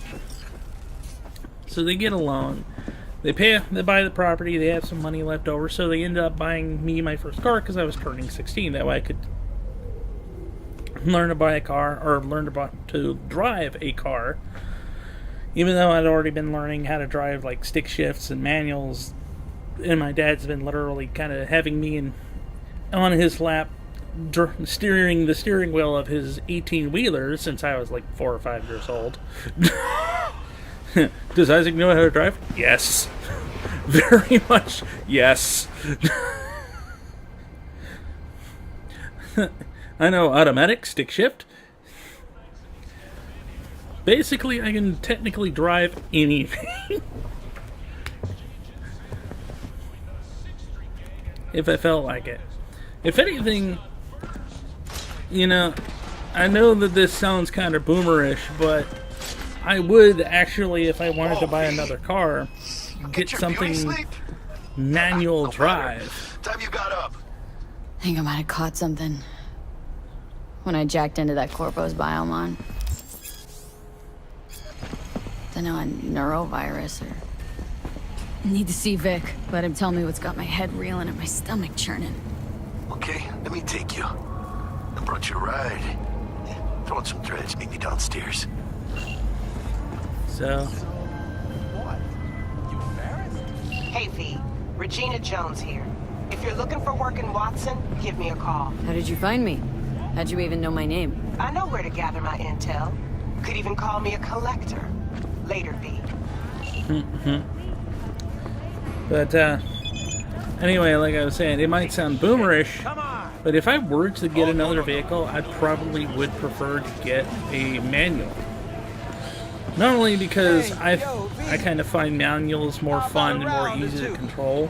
So they get a loan. They buy the property, they have some money left over, so they ended up buying me my first car because I was turning 16. That way I could learn to buy a car, or learn to drive a car. Even though I'd already been learning how to drive, like, stick shifts and manuals, and my dad's been literally kind of having me on his lap, steering the steering wheel of his 18-wheeler since I was, like, 4 or 5 years old. Does Isaac know how to drive? Yes. Very much yes. I know automatic, stick shift. Basically, I can technically drive anything. If I felt like it. If anything, I know that this sounds kind of boomerish, but I would actually, if I wanted to buy another car, get something manual drive. Time you got up. I think I might have caught something when I jacked into that Corpo's biomon. Don't know, a neurovirus or... Need to see Vic. Let him tell me what's got my head reeling and my stomach churning. Okay, let me take you. I brought you a ride. Throw in some threads, meet me downstairs. So... Hey, V. Regina Jones here. If you're looking for work in Watson, give me a call. How did you find me? How'd you even know my name? I know where to gather my intel. Could even call me a collector. Later, V. But, anyway, like I was saying, it might sound boomerish, but if I were to get another vehicle, I probably would prefer to get a manual. Not only because I kind of find manuals more fun and more easy to control.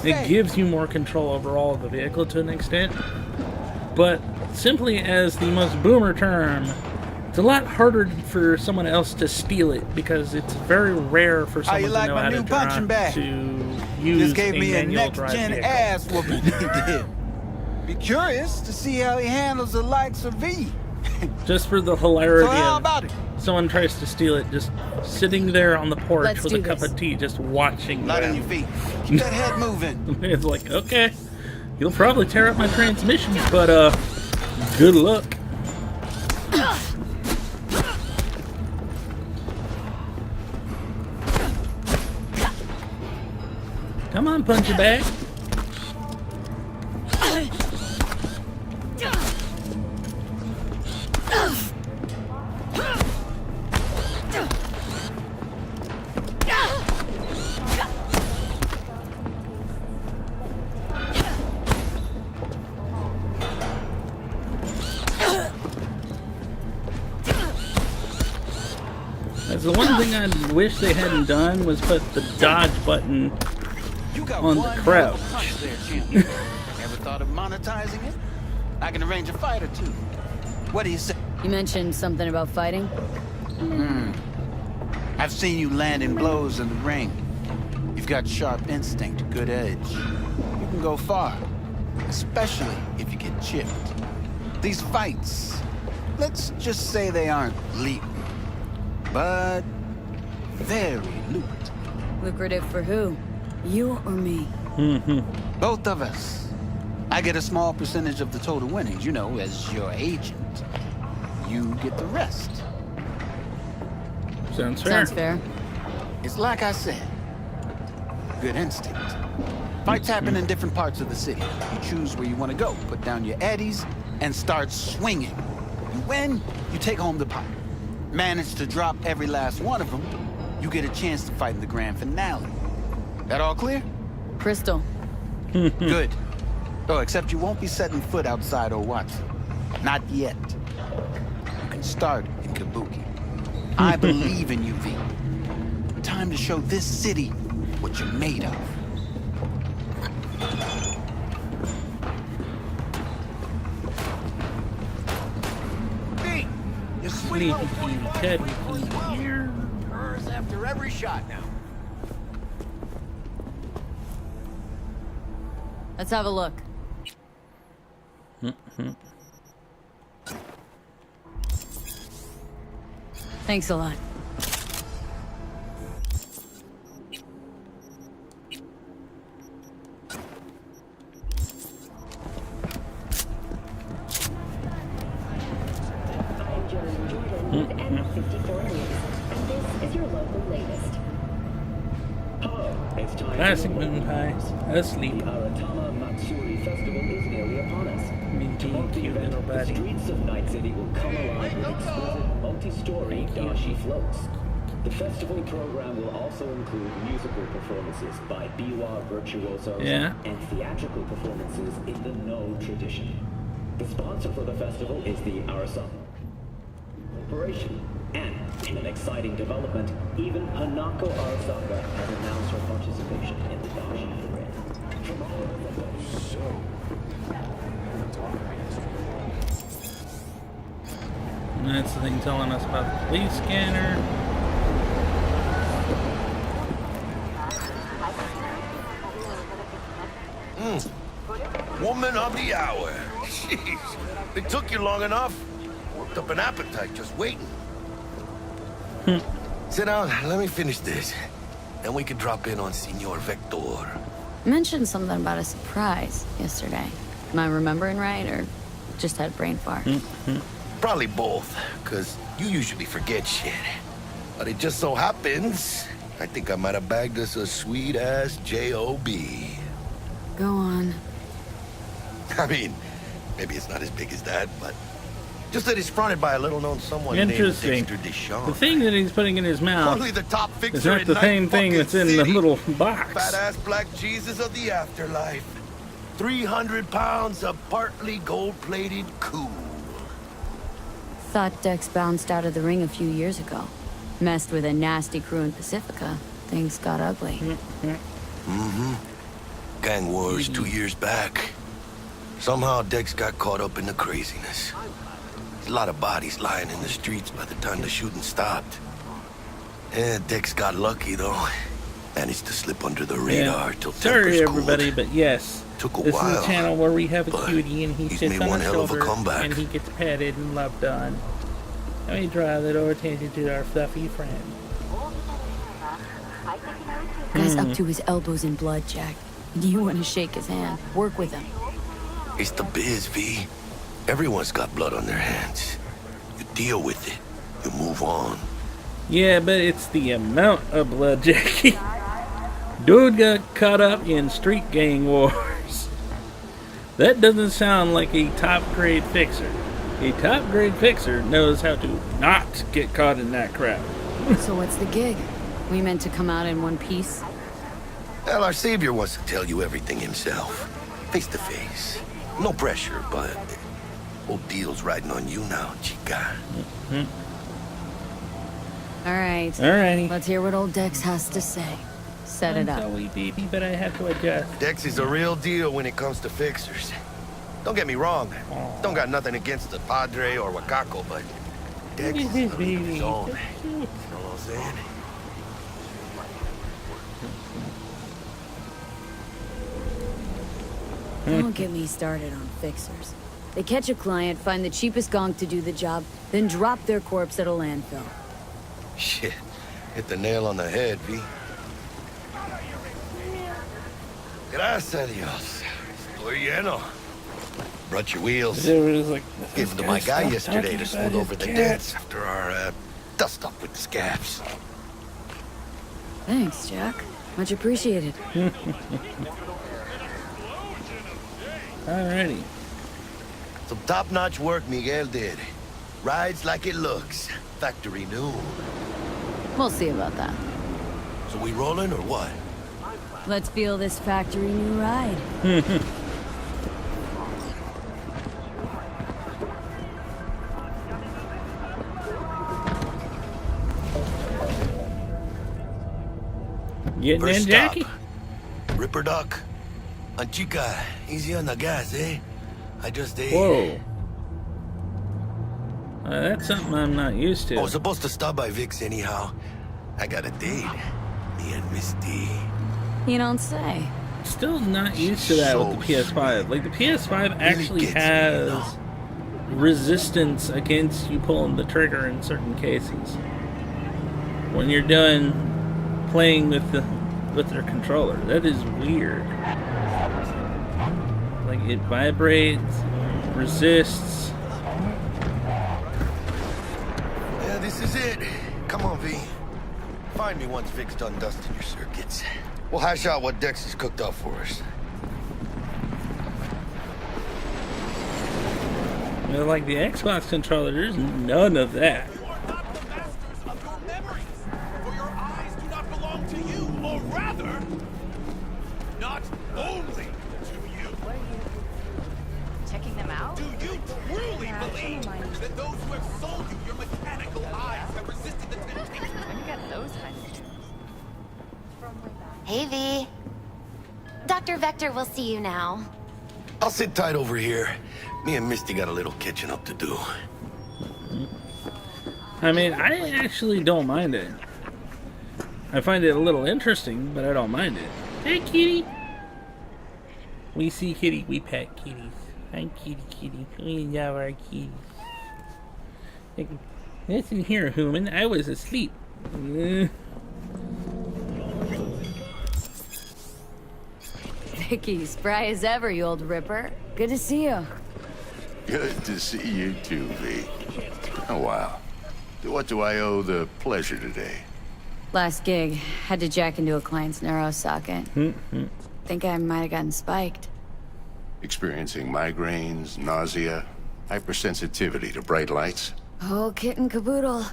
It gives you more control over all of the vehicle to an extent. But simply as the most boomer term, it's a lot harder for someone else to steal it because it's very rare for someone to know how to use a manual drive vehicle. Ass whooping he did. Be curious to see how he handles the likes of V. Just for the hilarity So how of about it? someone tries to steal it, just sitting there on the porch Let's with do a cup this. of tea, just watching Light on them. your feet. Keep that head moving. It's like, okay, you'll probably tear up my transmissions, but good luck. Come on, punch it back. That's the one thing I wish they hadn't done was put the dodge button on the crouch. There, champion. Ever thought of monetizing it? I can arrange a fight or two. What do you say? You mentioned something about fighting? I've seen you landing blows in the ring. You've got sharp instinct, good edge. You can go far, especially if you get chipped. These fights, let's just say they aren't leap, but very lucrative. Lucrative for who? You or me? Both of us. I get a small percentage of the total winnings, you know, as your agent. You get the rest. Sounds fair. Sounds fair. It's like I said. Good instinct. Fights happen in different parts of the city. You choose where you want to go, put down your eddies, and start swinging. You win, you take home the pot. Manage to drop every last one of them, you get a chance to fight in the grand finale. That all clear? Crystal. Good. Oh, except you won't be setting foot outside Watson. Not yet. You can start in Kabuki. I believe in you, V. Time to show this city what you're made of. V, you Sleepy Teddy. hers after every shot now. Let's have a look. Thanks a lot. Classic moon pies. Asleep. Festival is nearly upon us. Tomorrow, the streets of Night City will come alive with exquisite multi-story dashi floats. The festival program will also include musical performances by biwa virtuosos and theatrical performances in the No tradition. The sponsor for the festival is the Arasaka Corporation. And in an exciting development, even Hanako Arasaka has announced her participation in the dashi parade. And that's the thing telling us about the police scanner. Woman of the hour. Jeez. It took you long enough. Worked up an appetite just waiting. Sit down, let me finish this. Then we can drop in on Senor Vector. Mentioned something about a surprise yesterday. Am I remembering right, or just had brain fart? Probably both, because you usually forget shit. But it just so happens, I think I might have bagged us a sweet-ass J.O.B. Go on. I mean, maybe it's not as big as that, but just that it's fronted by a little-known someone Interesting. named Dexter Deschamps. The thing that he's putting in his mouth Only the top fixer is not in the Night same thing that's in the City. little box. Fat-ass black Jesus of the afterlife. 300 pounds of partly gold-plated cool. Thought Dex bounced out of the ring a few years ago. Messed with a nasty crew in Pacifica. Things got ugly. Gang wars 2 years back. Somehow Dex got caught up in the craziness. There's a lot of bodies lying in the streets by the time the shooting stopped. Dex got lucky though. Managed to slip under the radar till Sorry tempers everybody, cooled. but yes. Took a This while, is a channel where we have a cutie and he he's sits made on one our hell of a shoulder comeback. and he gets petted and loved on. And we draw a little attention to our fluffy friend. Guy's up to his elbows in blood, Jack. You want to shake his hand. Work with him. It's the biz, V. Everyone's got blood on their hands. You deal with it. You move on. Yeah, but it's the amount of blood, Jackie. Dude got caught up in street gang wars. That doesn't sound like a top-grade fixer. A top-grade fixer knows how to not get caught in that crap. So what's the gig? We meant to come out in one piece? Well, our savior wants to tell you everything himself. Face to face. No pressure, but whole deal's riding on you now, chica. Alright. Alrighty. Let's hear what old Dex has to say. Set it I'm up. sorry, baby, but I have to adjust. Dex is a real deal when it comes to fixers. Don't get me wrong. Don't got nothing against the Padre or Wakako, but Dex is a league of his own. You know what I'm saying? Don't get me started on fixers. They catch a client, find the cheapest gonk to do the job, then drop their corpse at a landfill. Shit. Hit the nail on the head, V. Gracias a Dios. Estoy lleno. Brought your wheels. It was like, Gave them to my guy yesterday to smooth over the dents after our dust up with the scabs. Thanks, Jack. Much appreciated. Alrighty. Some top-notch work Miguel did. Rides like it looks. Factory new. We'll see about that. So we rolling or what? Let's feel this factory new ride. Getting First in, Jackie? stop. Ripper Duck. Chica, easy on the gas, eh? I just ate. Whoa. That's something I'm not used to. I was supposed to stop by Vic's anyhow. I got a date. Me and Miss D. You don't say. Still not used to that with the PS5. Like, the PS5 actually has resistance against you pulling the trigger in certain cases. When you're done playing with their controller. That is weird. Like, it vibrates, resists. Yeah, this is it. Come on, V. Find me once Vic's done dusting your circuits. We'll hash out what Dex has cooked up for us. You know, like the Xbox controller, there's none of that. Not only to you. Checking them out? Do you truly believe that those who have sold you your mechanical eyes have resisted the temptation? I got those kinds of things. Hey, V. Dr. Vector will see you now. I'll sit tight over here. Me and Misty got a little catching up to do. I mean, I actually don't mind it. I find it a little interesting, but I don't mind it. Hey, kitty! We see kitty, we pet kitties. Hi, kitty. We love our kitties. Like, listen here, human. I was asleep. Vicky, spry as ever, you old ripper. Good to see you. Good to see you too, V. Oh, wow. What do I owe the pleasure today? Last gig. Had to jack into a client's neuro socket. Think I might have gotten spiked. Experiencing migraines, nausea, hypersensitivity to bright lights? Oh, kit and caboodle.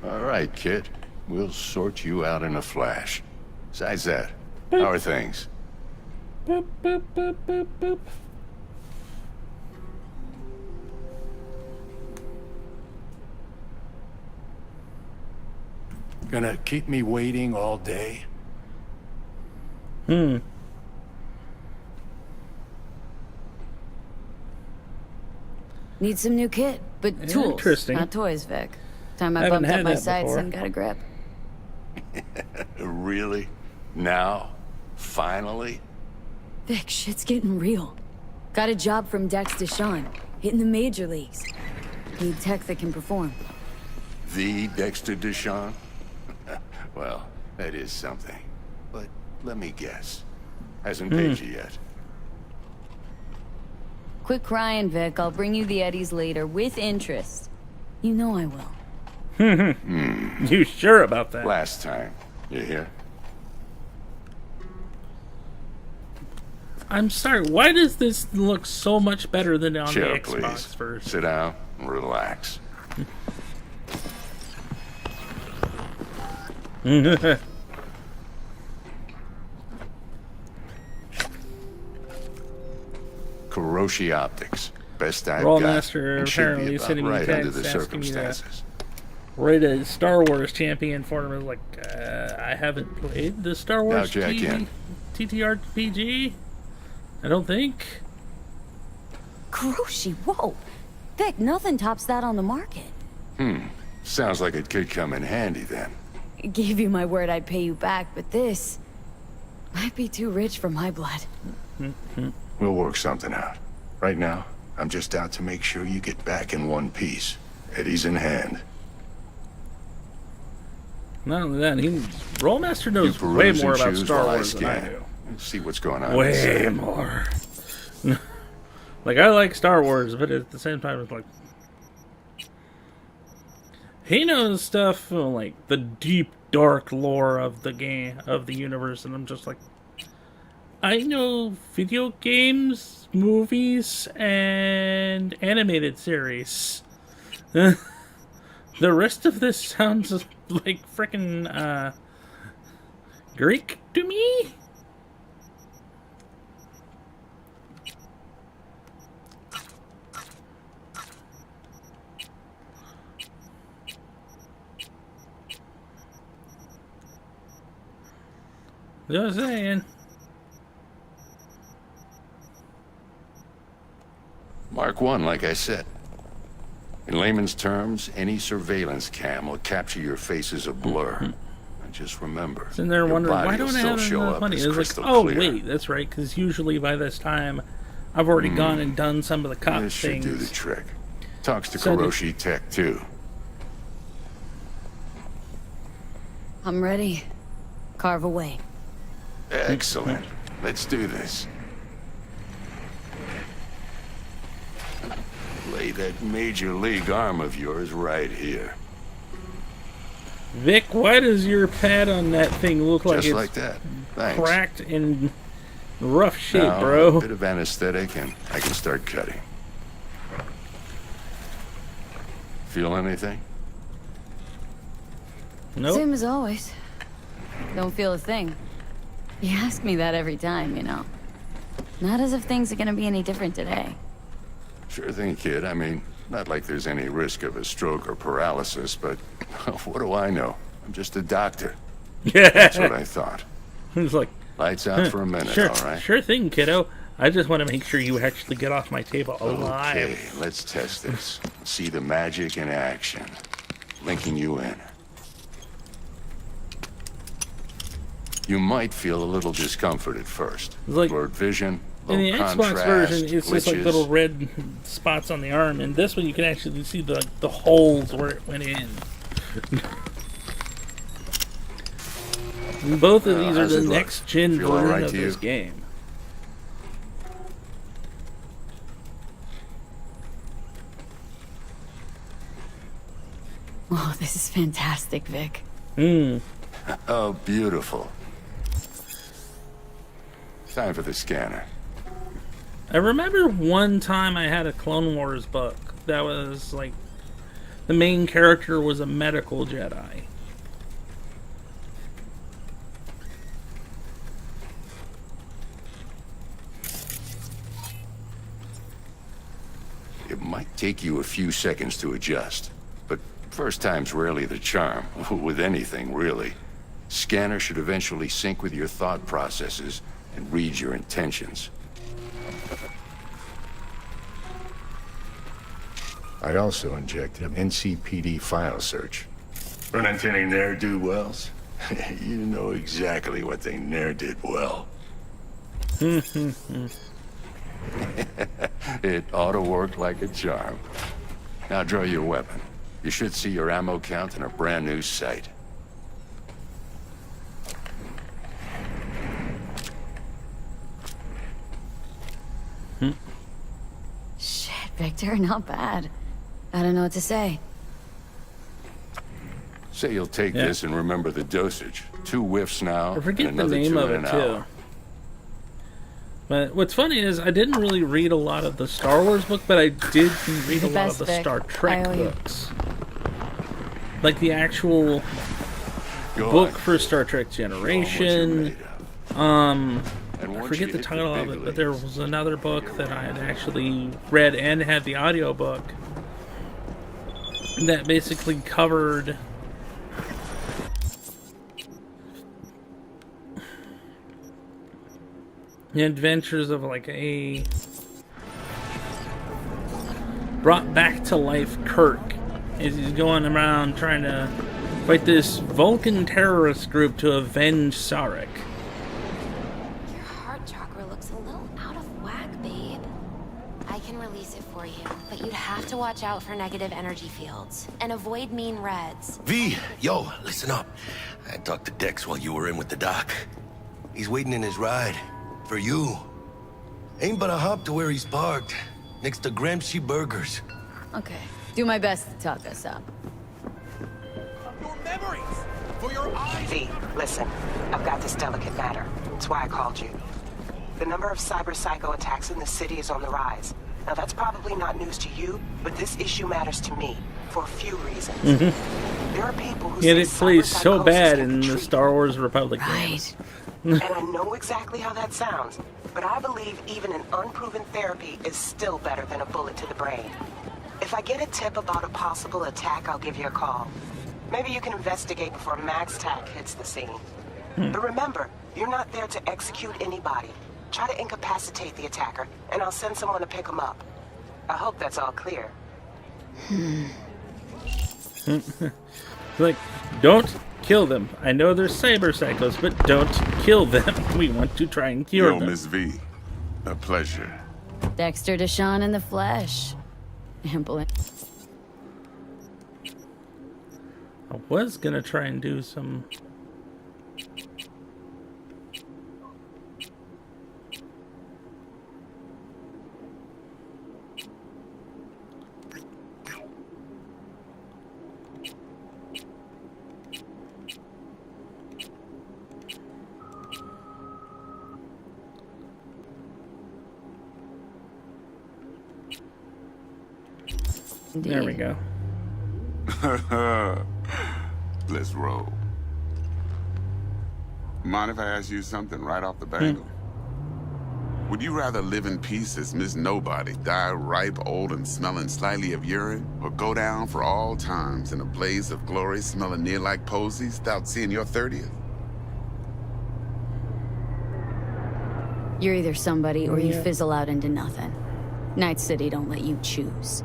All right, kid. We'll sort you out in a flash. Besides that, how are things? Boop, boop, boop, boop, boop. Gonna keep me waiting all day? Need some new kit, but tools, Interesting. not toys, Vic. Time I Haven't bumped up had my that sights before. and got a grip. Really? Now? Finally? Vic, shit's getting real. Got a job from Dex Deshawn, hitting the major leagues. Need tech that can perform. The Dexter Deshawn? Well, that is something. But let me guess. Hasn't paid you yet. Quit crying, Vic. I'll bring you the eddies later, with interest. You know I will. You sure about that? Last time. You hear? I'm sorry, why does this look so much better than on Chill, the Xbox please. version? Sit down and relax. Kuroshi Optics. Best I've got. Rollmaster And should be apparently about sending me right under texts the asking me that. circumstances. Right, a Star Wars champion for him. I was like, I haven't played the Star Wars TTRPG. I don't think. Kuroshi, whoa. Vic, nothing tops that on the market. Sounds like it could come in handy then. Gave you my word I'd pay you back, but this might be too rich for my blood. We'll work something out. Right now, I'm just out to make sure you get back in one piece. Eddie's in hand. Not only that, Rollmaster knows way more about Star Wars than I do. See what's going on. Way more. Like, I like Star Wars, but at the same time, it's like... He knows stuff, like, the deep, dark lore of the game, of the universe, and I'm just like... I know video games, movies, and animated series. The rest of this sounds like frickin' Greek to me? Just saying. Mark 1, like I said. In layman's terms, any surveillance cam will capture your face as a blur. And just remember, Sitting there your wondering, body why will don't I still have show enough up money? as It was like, crystal oh clear. wait, that's right, because usually by this time, I've already gone and done some of the cop This should things. do the trick. Talks to So Kuroshi Tech, too. I'm ready. Carve away. Excellent. Let's do this. Lay that major league arm of yours right here. Vic, why does your pad on that thing look like Just it's like that. Thanks. cracked and rough shape, Now, bro? a bit of anesthetic and I can start cutting. Feel anything? Nope. Same as always. Don't feel a thing. You ask me that every time, you know. Not as if things are gonna be any different today. Sure thing, kid. I mean, not like there's any risk of a stroke or paralysis, but what do I know? I'm just a doctor. That's what I thought. It's like, Lights out for a minute, sure, all right? sure thing, kiddo. I just want to make sure you actually get off my table alive. Okay, let's test this. See the magic in action. Linking you in. You might feel a little discomfort at first. Like, blurred vision, in low the Xbox contrast, version, it's just like glitches. little red spots on the arm, and this one you can actually see the holes where it went in. And both of these are how's the it look? next gen Feel all version right of to this you? game. Oh, this is fantastic, Vic. Oh, beautiful. Time for the scanner. I remember one time I had a Clone Wars book that was like the main character was a medical Jedi. It might take you a few seconds to adjust, but first time's rarely the charm, with anything, really. Scanner should eventually sync with your thought processes and read your intentions. I also injected an NCPD file search. Run into any ne'er-do-wells? You know exactly what they ne'er did well. It ought to work like a charm. Now draw your weapon. You should see your ammo count in a brand new sight. Shit, Victor, not bad. I don't know what to say. Say you'll take Yeah. this and remember the dosage. 2 whiffs now, I forget and the another name 2 of in it an too. hour. But what's funny is I didn't really read a lot of the Star Wars book, but I did read The a lot of best, the Vic. Star Trek I owe you. books. Like the actual Go book on. for Star Trek Generation. I forget the title of it, but there was another book that I had actually read and had the audio book that basically covered the adventures of like a brought back to life Kirk as he's going around trying to fight this Vulcan terrorist group to avenge Sarek. Your heart chakra looks a little out of whack, babe. I can release it for you, but you'd have to watch out for negative energy fields and avoid mean reds. V, yo, listen up. I talked to Dex while you were in with the doc. He's waiting in his ride. For you. Ain't but a hop to where he's parked. Next to Gramsci Burgers. Okay. Do my best to talk us up. Your memories! For your eyes! V, listen. I've got this delicate matter. That's why I called you. The number of cyber psycho attacks in the city is on the rise. Now that's probably not news to you, but this issue matters to me for a few reasons. There are people who Yet say it plays so cyber bad psychosis in can the treat. Star Wars Republic games. Right. And I know exactly how that sounds, but I believe even an unproven therapy is still better than a bullet to the brain. If I get a tip about a possible attack, I'll give you a call. Maybe you can investigate before Max Tack hits the scene. But remember, you're not there to execute anybody. Try to incapacitate the attacker, and I'll send someone to pick him up. I hope that's all clear. Like, don't kill them. I know they're cyber psychos, but don't kill them. We want to try and cure Yo, them. Miss V, a pleasure. Dexter Deshawn in the flesh. Ample. I was gonna try and do some. There we go. Let's roll. Mind if I ask you something right off the bagel? Would you rather live in peace as Miss Nobody, die ripe, old, and smelling slightly of urine, or go down for all times in a blaze of glory smelling near like posies without seeing your 30th? You're either somebody or you Yeah. fizzle out into nothing. Night City don't let you choose.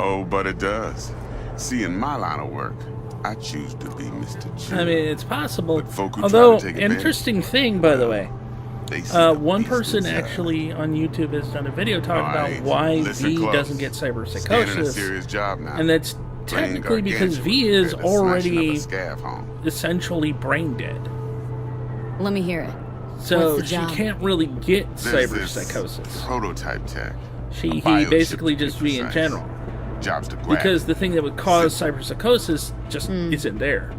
Oh, but it does. See, in my line of work, I choose to be Mr. Choose. I mean, it's possible. folk who Although, try to take advantage, interesting thing, by the way, they see the one beast person inside. actually on YouTube has done a video talking about Alright, why listen V close. doesn't get Standing a cyberpsychosis, serious job now. and that's Brain technically because gargantuan V is compared to snatching already up a scav home. essentially brain dead, Let me hear it. so What's the she job? can't really get There's this cyberpsychosis. prototype tech. He biochip basically to be just V in precise. general, Jobs to grab. because the thing that would cause cyberpsychosis just isn't there.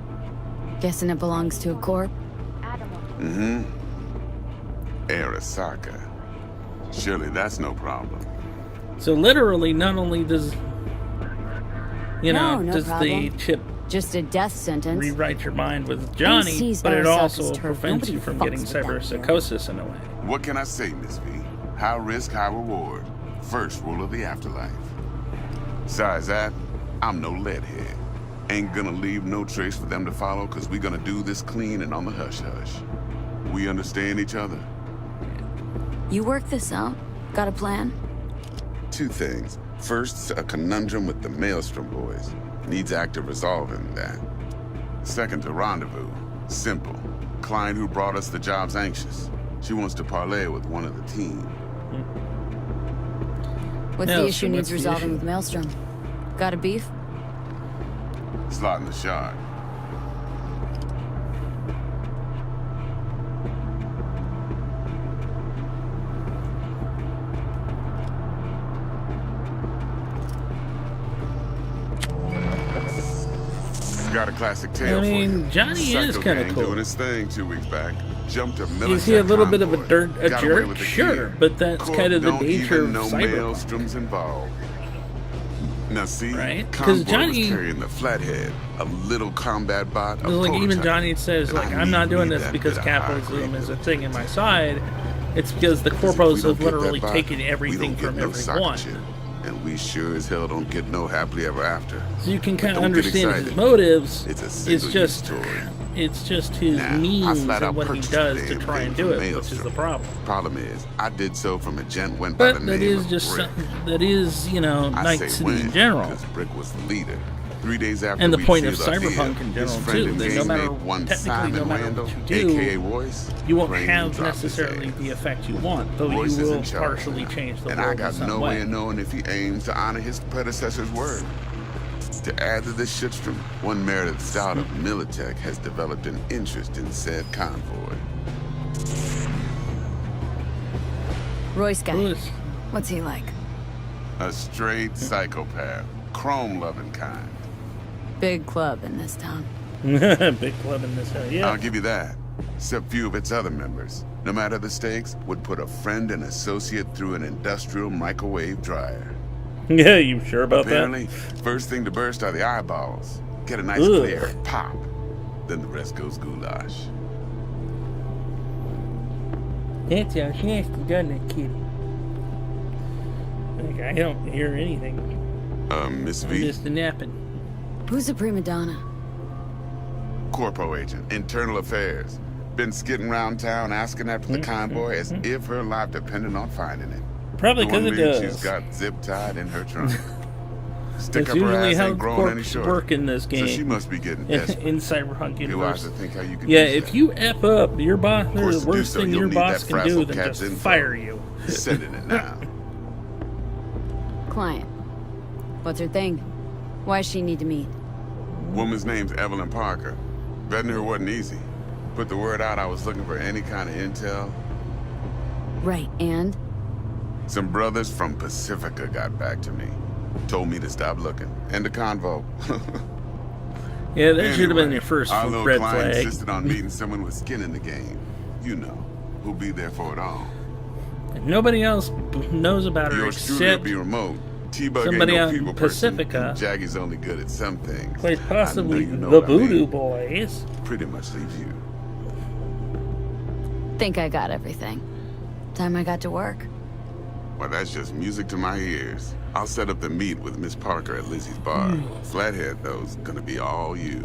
Guessing it belongs to a corp? Mm-hmm. Arasaka. Surely that's no problem. So literally, not only does No does the problem. chip Just a death sentence. rewrite your mind with Johnny, sees but it Arasaka's also turf. prevents Nobody you from fucks getting with that cyberpsychosis in a way. What can I say, Miss V? High risk, high reward. First rule of the afterlife. Besides that, I'm no leadhead. Ain't gonna leave no trace for them to follow, cause we gonna do this clean and on the hush-hush. We understand each other? You work this out? Got a plan? Two things. First, a conundrum with the Maelstrom boys. Needs active resolving that. Second, a rendezvous. Simple. Client who brought us the job's anxious. She wants to parlay with one of the team. What's the Maelstrom, issue needs what's the resolving issue? with Maelstrom? Got a beef? Slot in the shard. Got a classic tale I mean, for you. Johnny is Psycho kinda gang cool. doing his thing 2 weeks back. Jumped a military Is he a little bit of a convoy. Got away jerk? with the Sure, gear. but that's Corp kind of the don't nature even of know Cyberpunk. Maelstrom's involved. Now see, Right? 'Cause Convoy Johnny- was carrying the Flathead, a little combat bot, a Because, like, even prototype. Johnny says, And like, I I'm not doing need this that because bit of high capitalism grade is a thing in my side. It's because the Because if corpos we don't have get that literally bot, taken we everything don't get from no soccer everyone. chip. and we sure as hell don't get no happily ever after. So you can But kind of don't get understand his excited. motives. It's a It's single-use just, story. it's just his Now, I means flat and out what he purchased does the to damn try and thing do from it, which is the problem. Problem is, I did so from a gent went by But the that name is of just Brick. that is, you know, I Night say City when, in general. because Brick was the leader. 3 days after And the we point of sealed our deal, Cyberpunk in his general, friend too, and that no gang matter, mate, one technically, Simon no matter Randall, what you do, aka Royce, you won't Crane have dropped his necessarily ass. the effect you want, though Royce you is will in charge partially now, change the and I world in got some no way. way of knowing if he aims to honor his predecessor's word. To add to this shitstrom, one Meredith Stout of Militech has developed an interest in said convoy. Royce guy. Royce. What's he like? A straight psychopath, chrome-loving kind. Big club in this town. Big club in this area. Yeah. I'll give you that. Except few of its other members, no matter the stakes, would put a friend and associate through an industrial microwave dryer. Yeah, you sure about Apparently, first thing to burst are the eyeballs. Get a nice Ugh. clear pop. Then the rest goes goulash. that? That sounds nasty, doesn't it, kitty? Like, I don't hear anything. Miss I'm V, just napping. Who's the prima donna? corpo agent, internal affairs. Been skidding around town asking after the convoy as if her life depended on finding it. Probably The one 'cause it lead does. She's got zip-tied in her trunk. Stick That's up her usually ass how ain't growing any corps shorter. work in this game. So she must be getting desperate. in Cyberpunk Be wise universe. to think how you can Yeah, use if that. you F up, your boss, Of course, the to do worst so, thing you'll your need boss that can do frazzle than cat's just info. fire you. Sending it now. Client. What's her thing? Why does she need to meet? Woman's name's Evelyn Parker. Vetting her wasn't easy. Put the word out I was looking for any kind of intel. Right, and? Some brothers from Pacifica got back to me. Told me to stop looking. End the convo. Yeah, that should have been your first our little red client flag. insisted on meeting someone with skin in the game. You know, who'll be there for it all. And nobody else knows about her Yours truly will except be remote. T-Bug ain't somebody no out in people Pacifica. person. Jaggy's only good at some things. quite I know possibly you know the what I mean. Voodoo Boys. Pretty much leaves you. Think I got everything. Time I got to work. Well, that's just music to my ears. I'll set up the meet with Miss Parker at Lizzie's bar. Flathead, though's gonna be all you.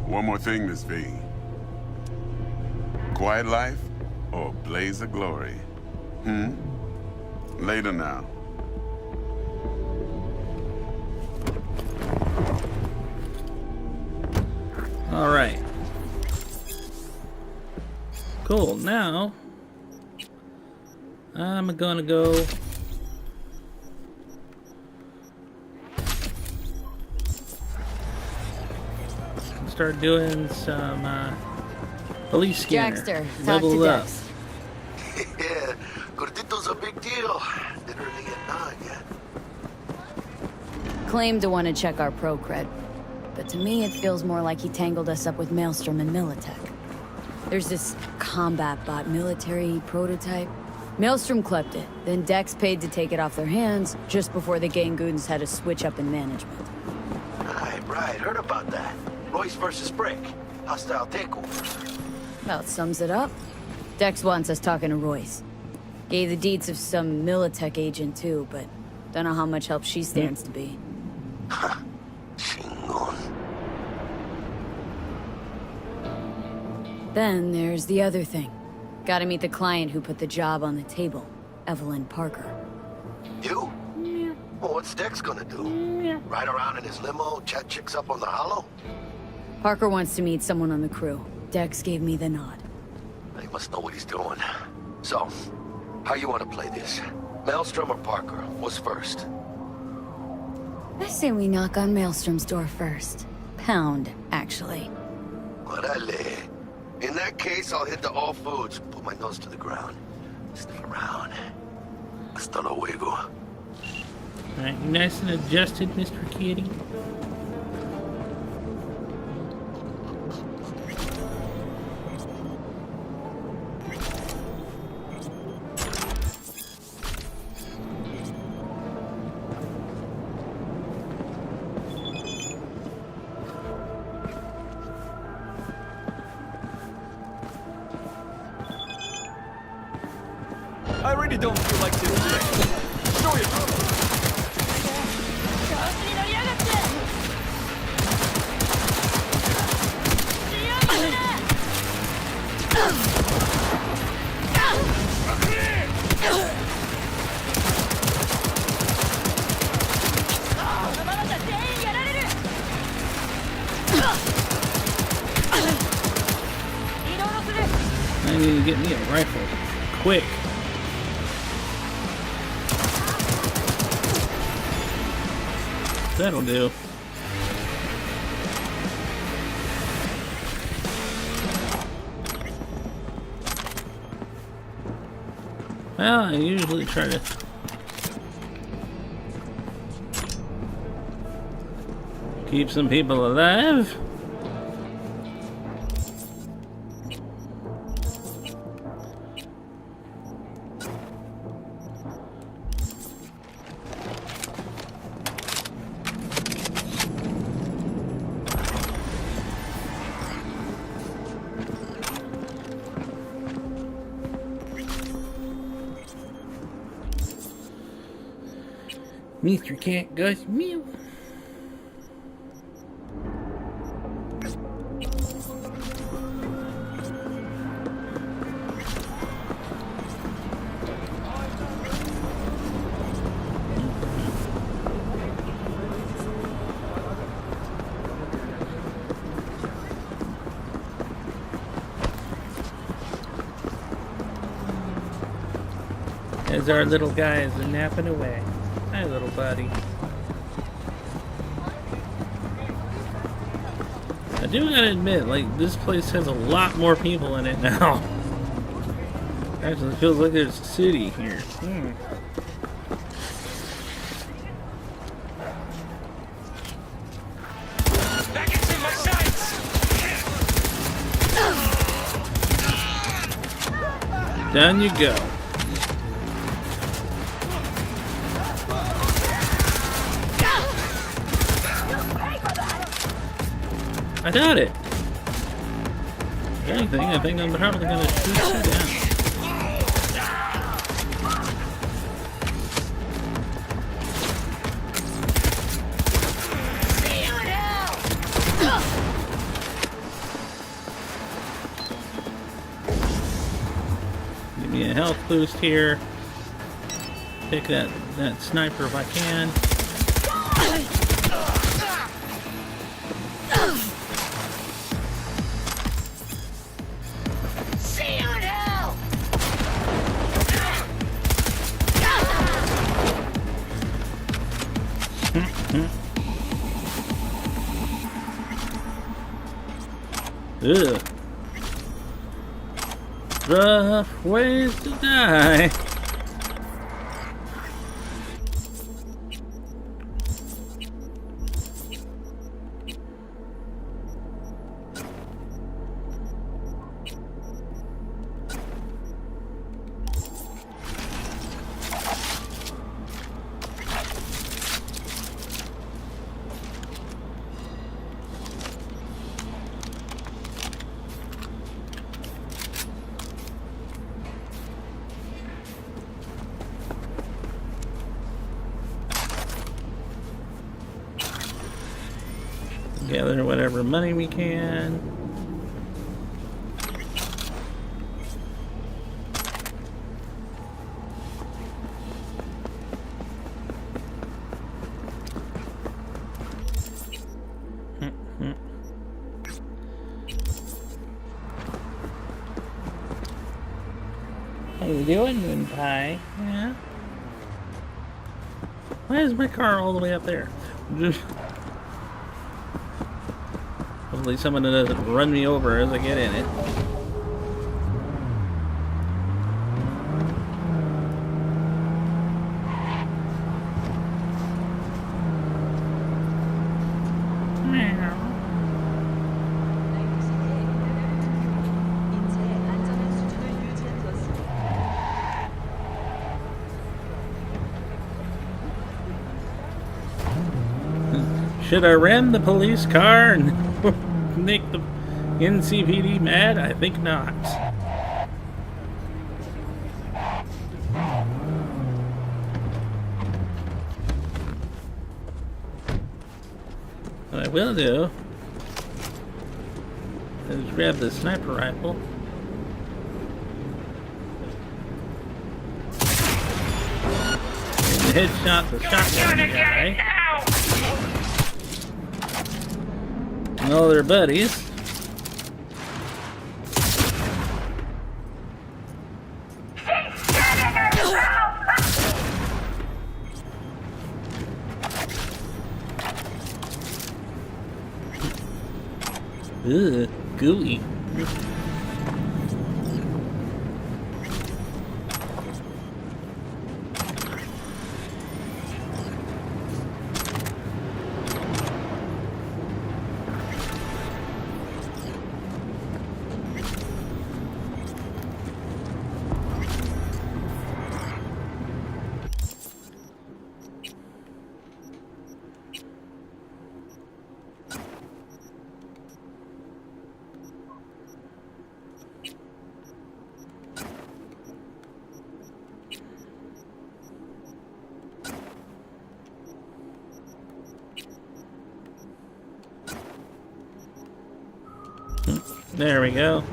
One more thing, Miss V. Quiet life or blaze of glory? Later now. All right. Cool. Now, I'm gonna go. Start doing some police scanner. Jackster, talk Level to up. Dex. Yeah, Gordito's a big deal. Didn't really get none yet. Claimed to want to check our pro cred, but to me it feels more like he tangled us up with Maelstrom and Militech. There's this combat bot military prototype. Maelstrom clept it, then Dex paid to take it off their hands just before the Gangoons had a switch up in management. Right, heard about that. Royce versus Brick. Hostile takeover. About sums it up. Dex wants us talking to Royce. Gave the deeds of some Militech agent too, but don't know how much help she stands to be. Then there's the other thing. Gotta meet the client who put the job on the table, Evelyn Parker. You? Well, what's Dex gonna do? Ride around in his limo, chat chicks up on the hollow? Parker wants to meet someone on the crew. Dex gave me the nod. He must know what he's doing. So, how you want to play this? Maelstrom or Parker? What's first? I say we knock on Maelstrom's door first. Pound, actually. Orale. In that case, I'll hit the all foods, put my nose to the ground. Sniff around. Hasta luego. Alright, you nice and adjusted, Mr. Kitty. really don't feel like this today. Show you. I need to get me a rifle. Quick. That'll do. Well, I usually try to keep some people alive. Mr. Cat Gus Mew. As our little guys are napping away. Hi, little buddy. I do gotta admit, like, this place has a lot more people in it now. Actually, it feels like there's a city here. Back into my sights! Down you go. I doubt it. If anything, I think I'm probably gonna shoot you down. Give me a health boost here. Pick that sniper if I can. Ugh. Rough ways to die. Gather whatever money we can. How you doing, Moon Pie? Yeah. Why is my car all the way up there? Hopefully someone doesn't run me over as I get in it. Should I ram the police car and make the NCPD mad? I think not. What I will do is grab the sniper rifle. And headshot the shotgun guy. And all their buddies. Ugh, gooey. There we go.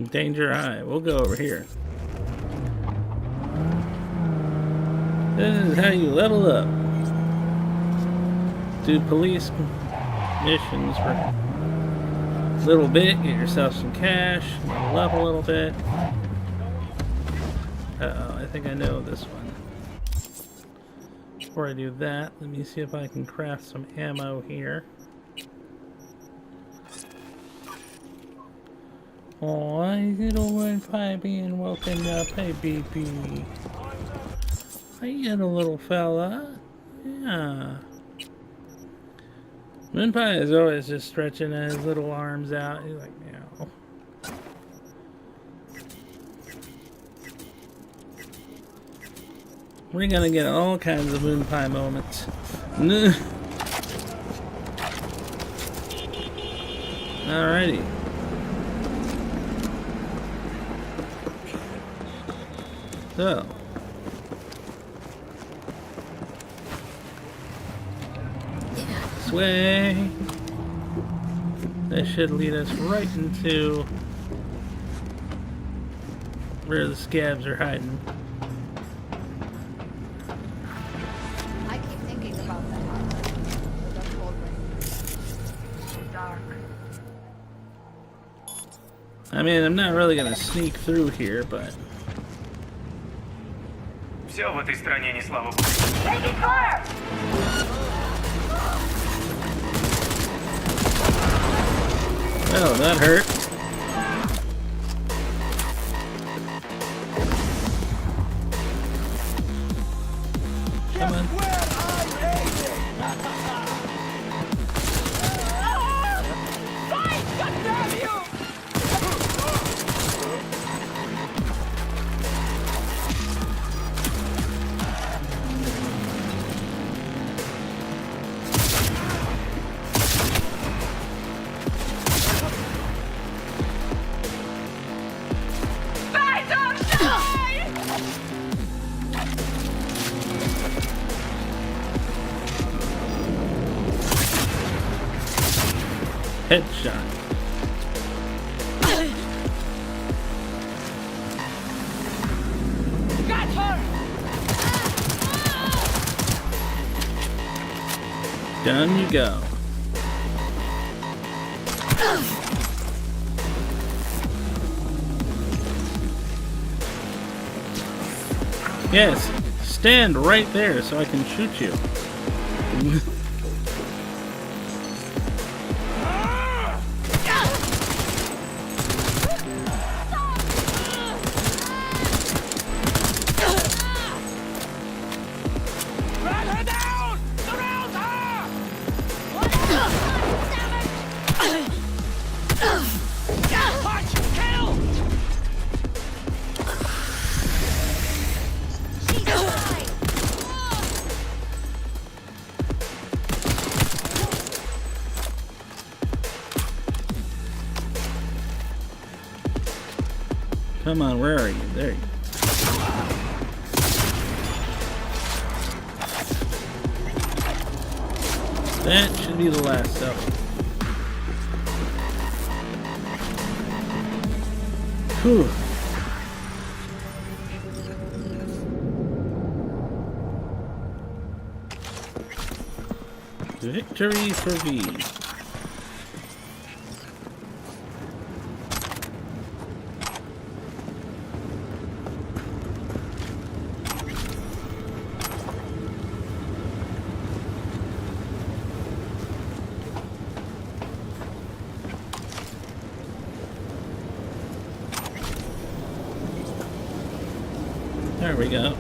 Danger high. We'll go over here. This is how you level up. Do police missions for a little bit, get yourself some cash, level up a little bit. Uh-oh, I think I know this one. Before I do that, let me see if I can craft some ammo here. Oh, little one pie being woken up. Hey, baby. How you doing, little fella? Yeah. Moonpie is always just stretching his little arms out. He's like, meow. We're gonna get all kinds of Moonpie moments. Alrighty. So. This way. That should lead us right into where the scabs are hiding. I keep thinking about that. The cold rain. So dark. I mean, I'm not really gonna sneak through here, but все в этой стране не слава богу. oh, that hurt. Come on. Headshot. Down you go. Yes, stand right there so I can shoot you. Come on, where are you? There you go. That should be the last cell. Whew. Victory for V. There we go.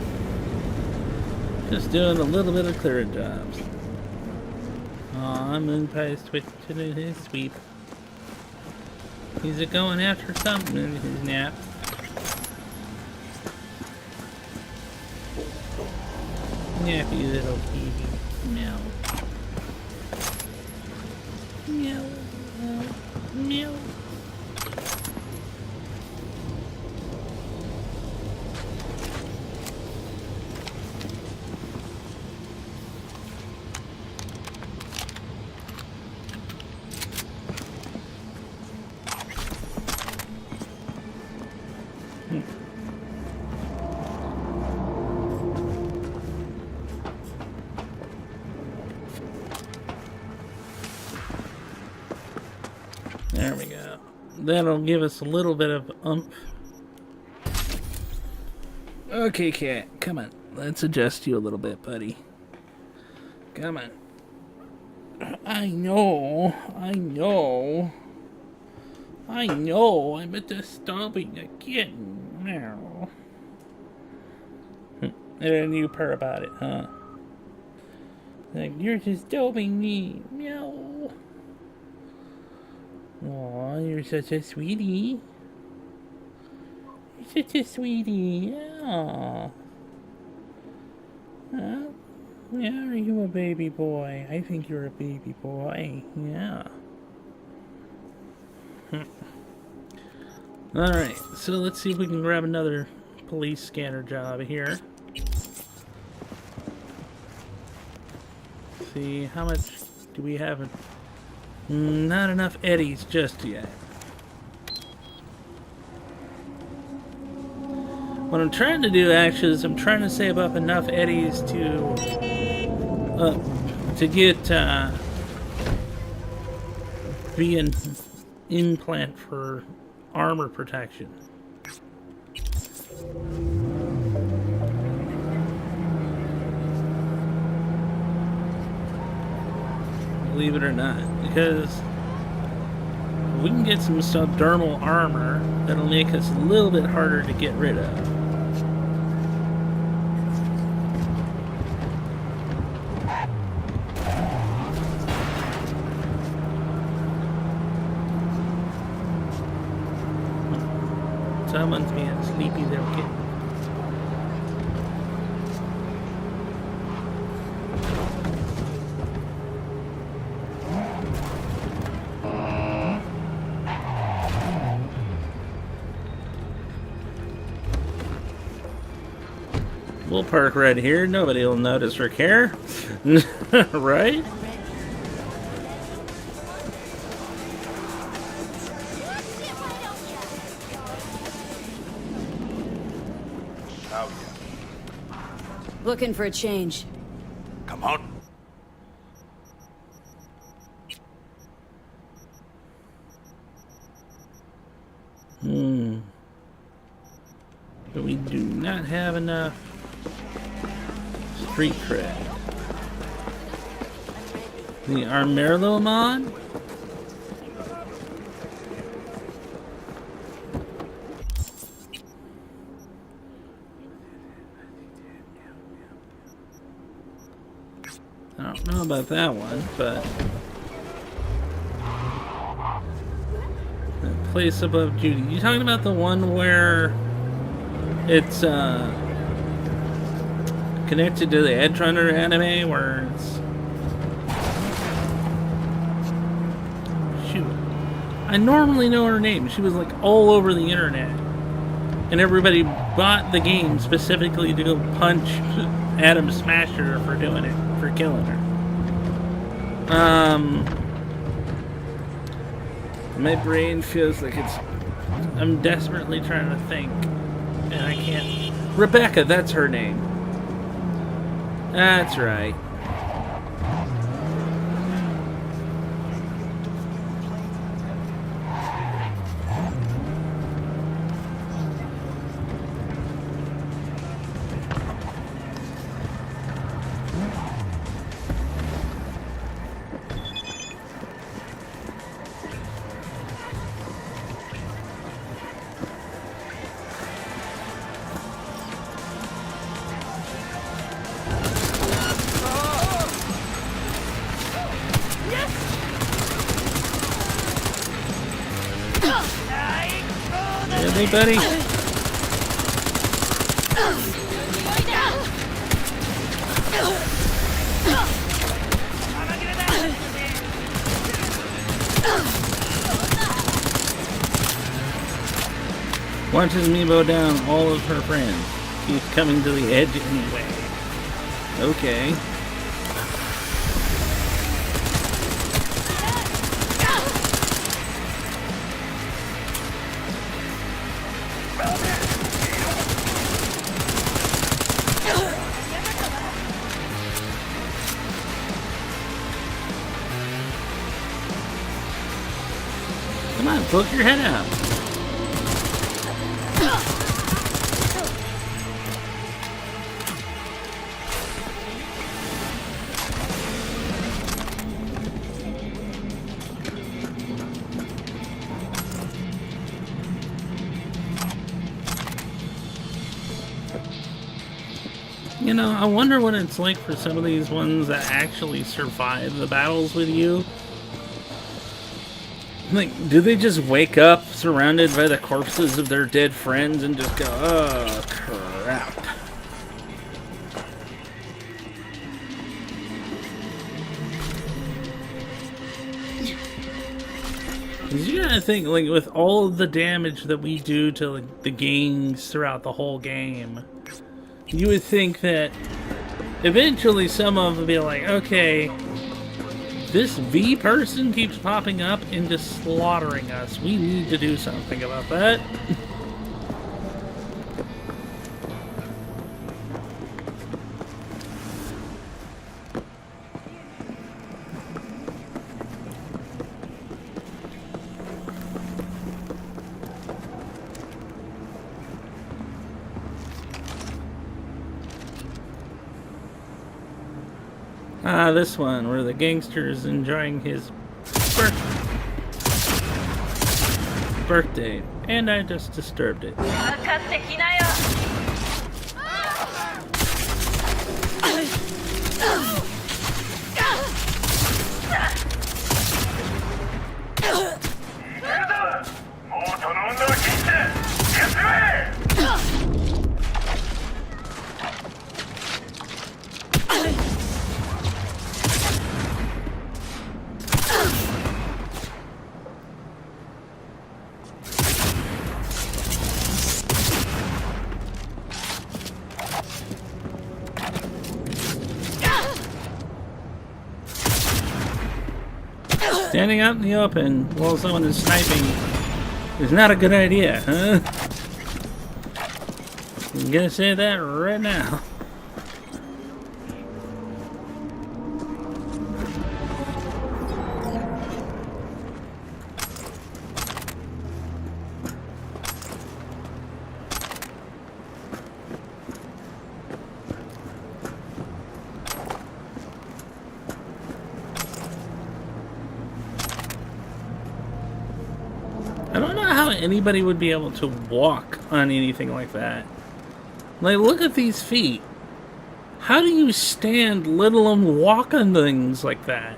Just doing a little bit of clearing jobs. Aw, Moon Pie's twitching his sweep. He's going after something in his nap. Nappy little kitty. Meow. Meow. Meow. There we go. That'll give us a little bit of oomph. Okay, cat, come on. Let's adjust you a little bit, buddy. Come on. I know. I'm disturbing again. Meow. And you purr about it, huh? Like, you're disturbing me. Meow. Aw, you're such a sweetie. You're such a sweetie. Yeah. Yeah, are you a baby boy? I think you're a baby boy. Yeah. Alright, so let's see if we can grab another police scanner job here. See, how much do we have? Not enough eddies just yet. What I'm trying to do actually is I'm trying to save up enough eddies to get be an implant for armor protection. Believe it or not, because we can get some subdermal armor that'll make us a little bit harder to get rid of. Someone's being a sleepy little kid. We'll park right here. Nobody will notice or care. Right? Looking for a change. Come on. But we do not have enough street cred. The Armerlo mod? I don't know about that one, but that place above Judy. You talking about the one where it's connected to the Edge Runner anime, where it's shoot. I normally know her name. She was like all over the internet. And everybody bought the game specifically to go punch Adam Smasher for doing it, for killing her. My brain feels like I'm desperately trying to think, and I can't. Rebecca, that's her name. That's right. Really, buddy? Watches me bow down all of her friends. She's coming to the edge anyway. Okay. Come on, poke your head out. You know, I wonder what it's like for some of these ones that actually survive the battles with you. Like, do they just wake up surrounded by the corpses of their dead friends and just go, oh, crap. Because you gotta think, like, with all of the damage that we do to, like, the gangs throughout the whole game, you would think that eventually some of them would be like, okay, this V person keeps popping up and just slaughtering us. We need to do something about that. Ah, this one, where the gangster is enjoying his birthday, and I just disturbed it. Standing out in the open while someone is sniping is not a good idea, huh? I'm gonna say that right now. I don't know how anybody would be able to walk on anything like that. Like, look at these feet. How do you stand, let alone walk on things like that?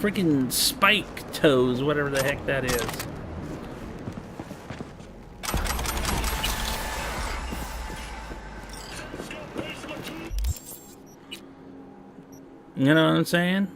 Freaking spike toes, whatever the heck that is. You know what I'm saying?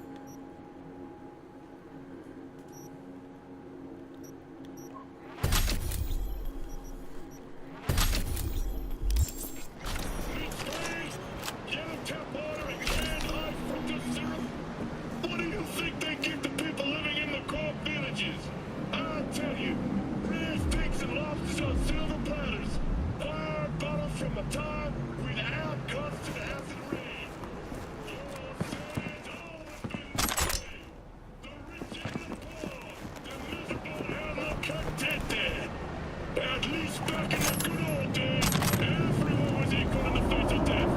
At least back in the good old days, everyone was equal in the face of death.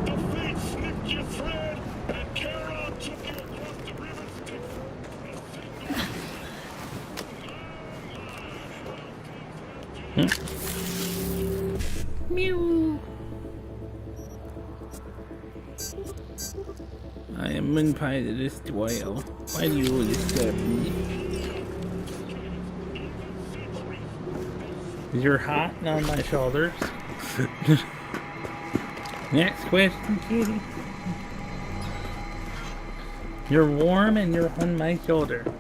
The fates snipped your thread, and Charon took you across the river Styx. Mew. I am Moonpie the Destroyer. Why do you disturb me? You're hot and on my shoulders. Next question, kitty. You're warm and you're on my shoulder.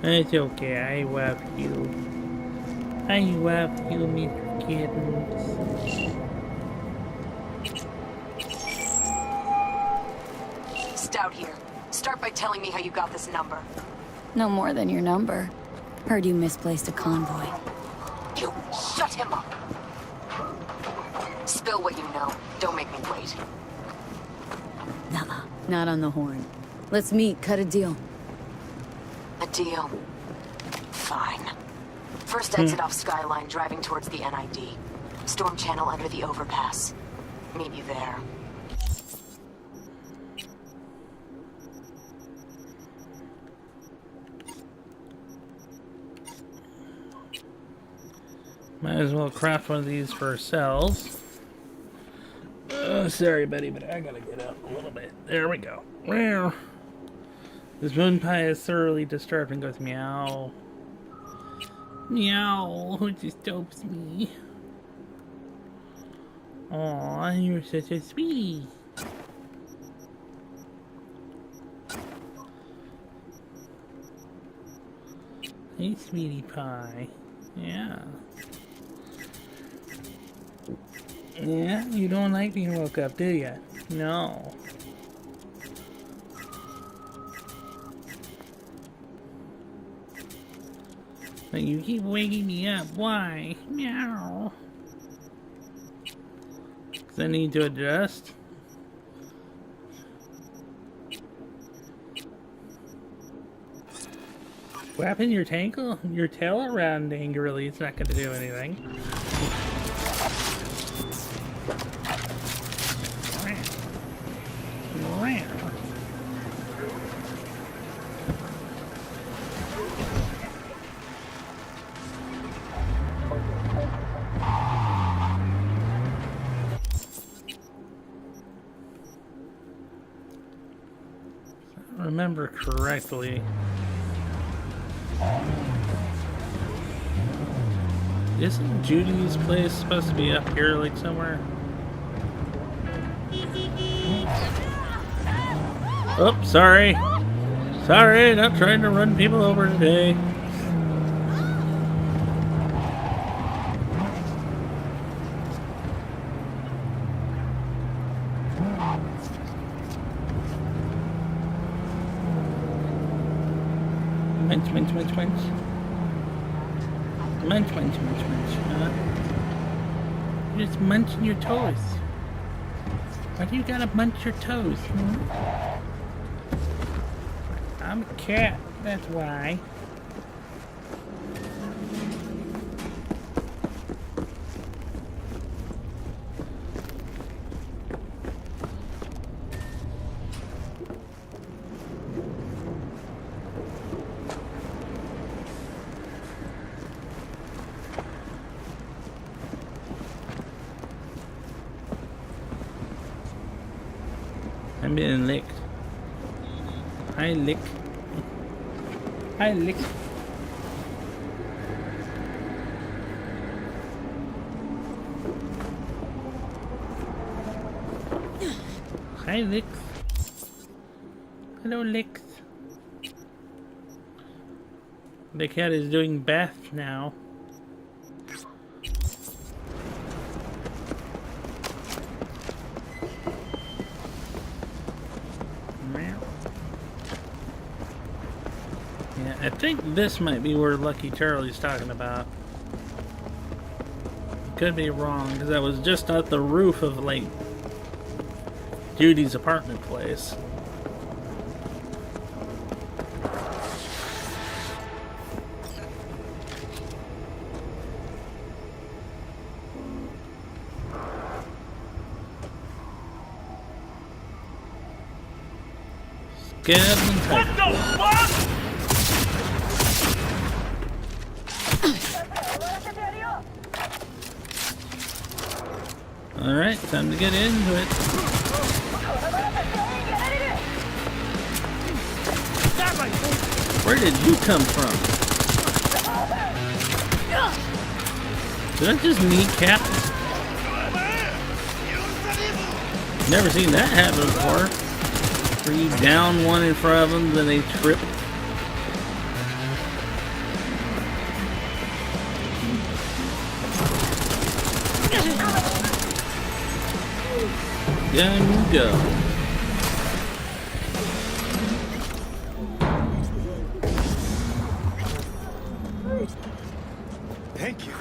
It's okay, I love you. I love you, Mr. Kittens. Stout here. Start by telling me how you got this number. No more than your number. Heard you misplaced a convoy. You shut him up. Spill what you know. Don't make me wait. Nuh-uh. Not on the horn. Let's meet, cut a deal. A deal. Fine. First exit off Skyline, driving towards the NID. Storm channel under the overpass. Meet you there. Might as well craft one of these for ourselves. Sorry, buddy, but I gotta get up a little bit. There we go. Meow. This moon pie is thoroughly disturbed and goes meow. Meow, who disturbs me? Aw, you're such a sweetie. Hey, sweetie pie. Yeah. Yeah, you don't like being woke up, do ya? No. But you keep waking me up. Why? Meow. 'Cause I need to adjust. Wrapping your tail around angrily, it's not going to do anything. Remember correctly. Isn't Judy's place supposed to be up here, like somewhere? Oh, sorry. Sorry, not trying to run people over today. Munch, munch, munch, munch. Munch, munch, munch, munch. You're just munching your toes. Why do you gotta munch your toes? I'm a cat, that's why. I'm being licked. I lick. I lick. Hi, Licks. Hello, Licks. The cat is doing bath now. Yeah, I think this might be where Lucky Charlie's talking about. Could be wrong, because I was just at the roof of, like, Judy's apartment place. Get them tight. What the fuck? Alright, time to get into it. Where did you come from? Did I just kneecap? Never seen that happen before. Where you down one in front of them, then they trip. Down you go. Thank you.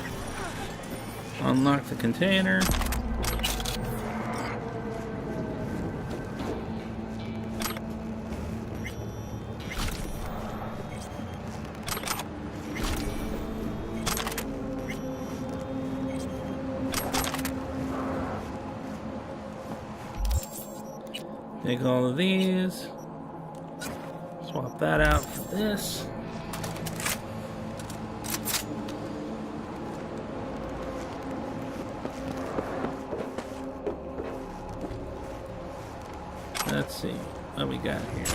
Unlock the container. Take all of these. Swap that out for this. Let's see what we got here.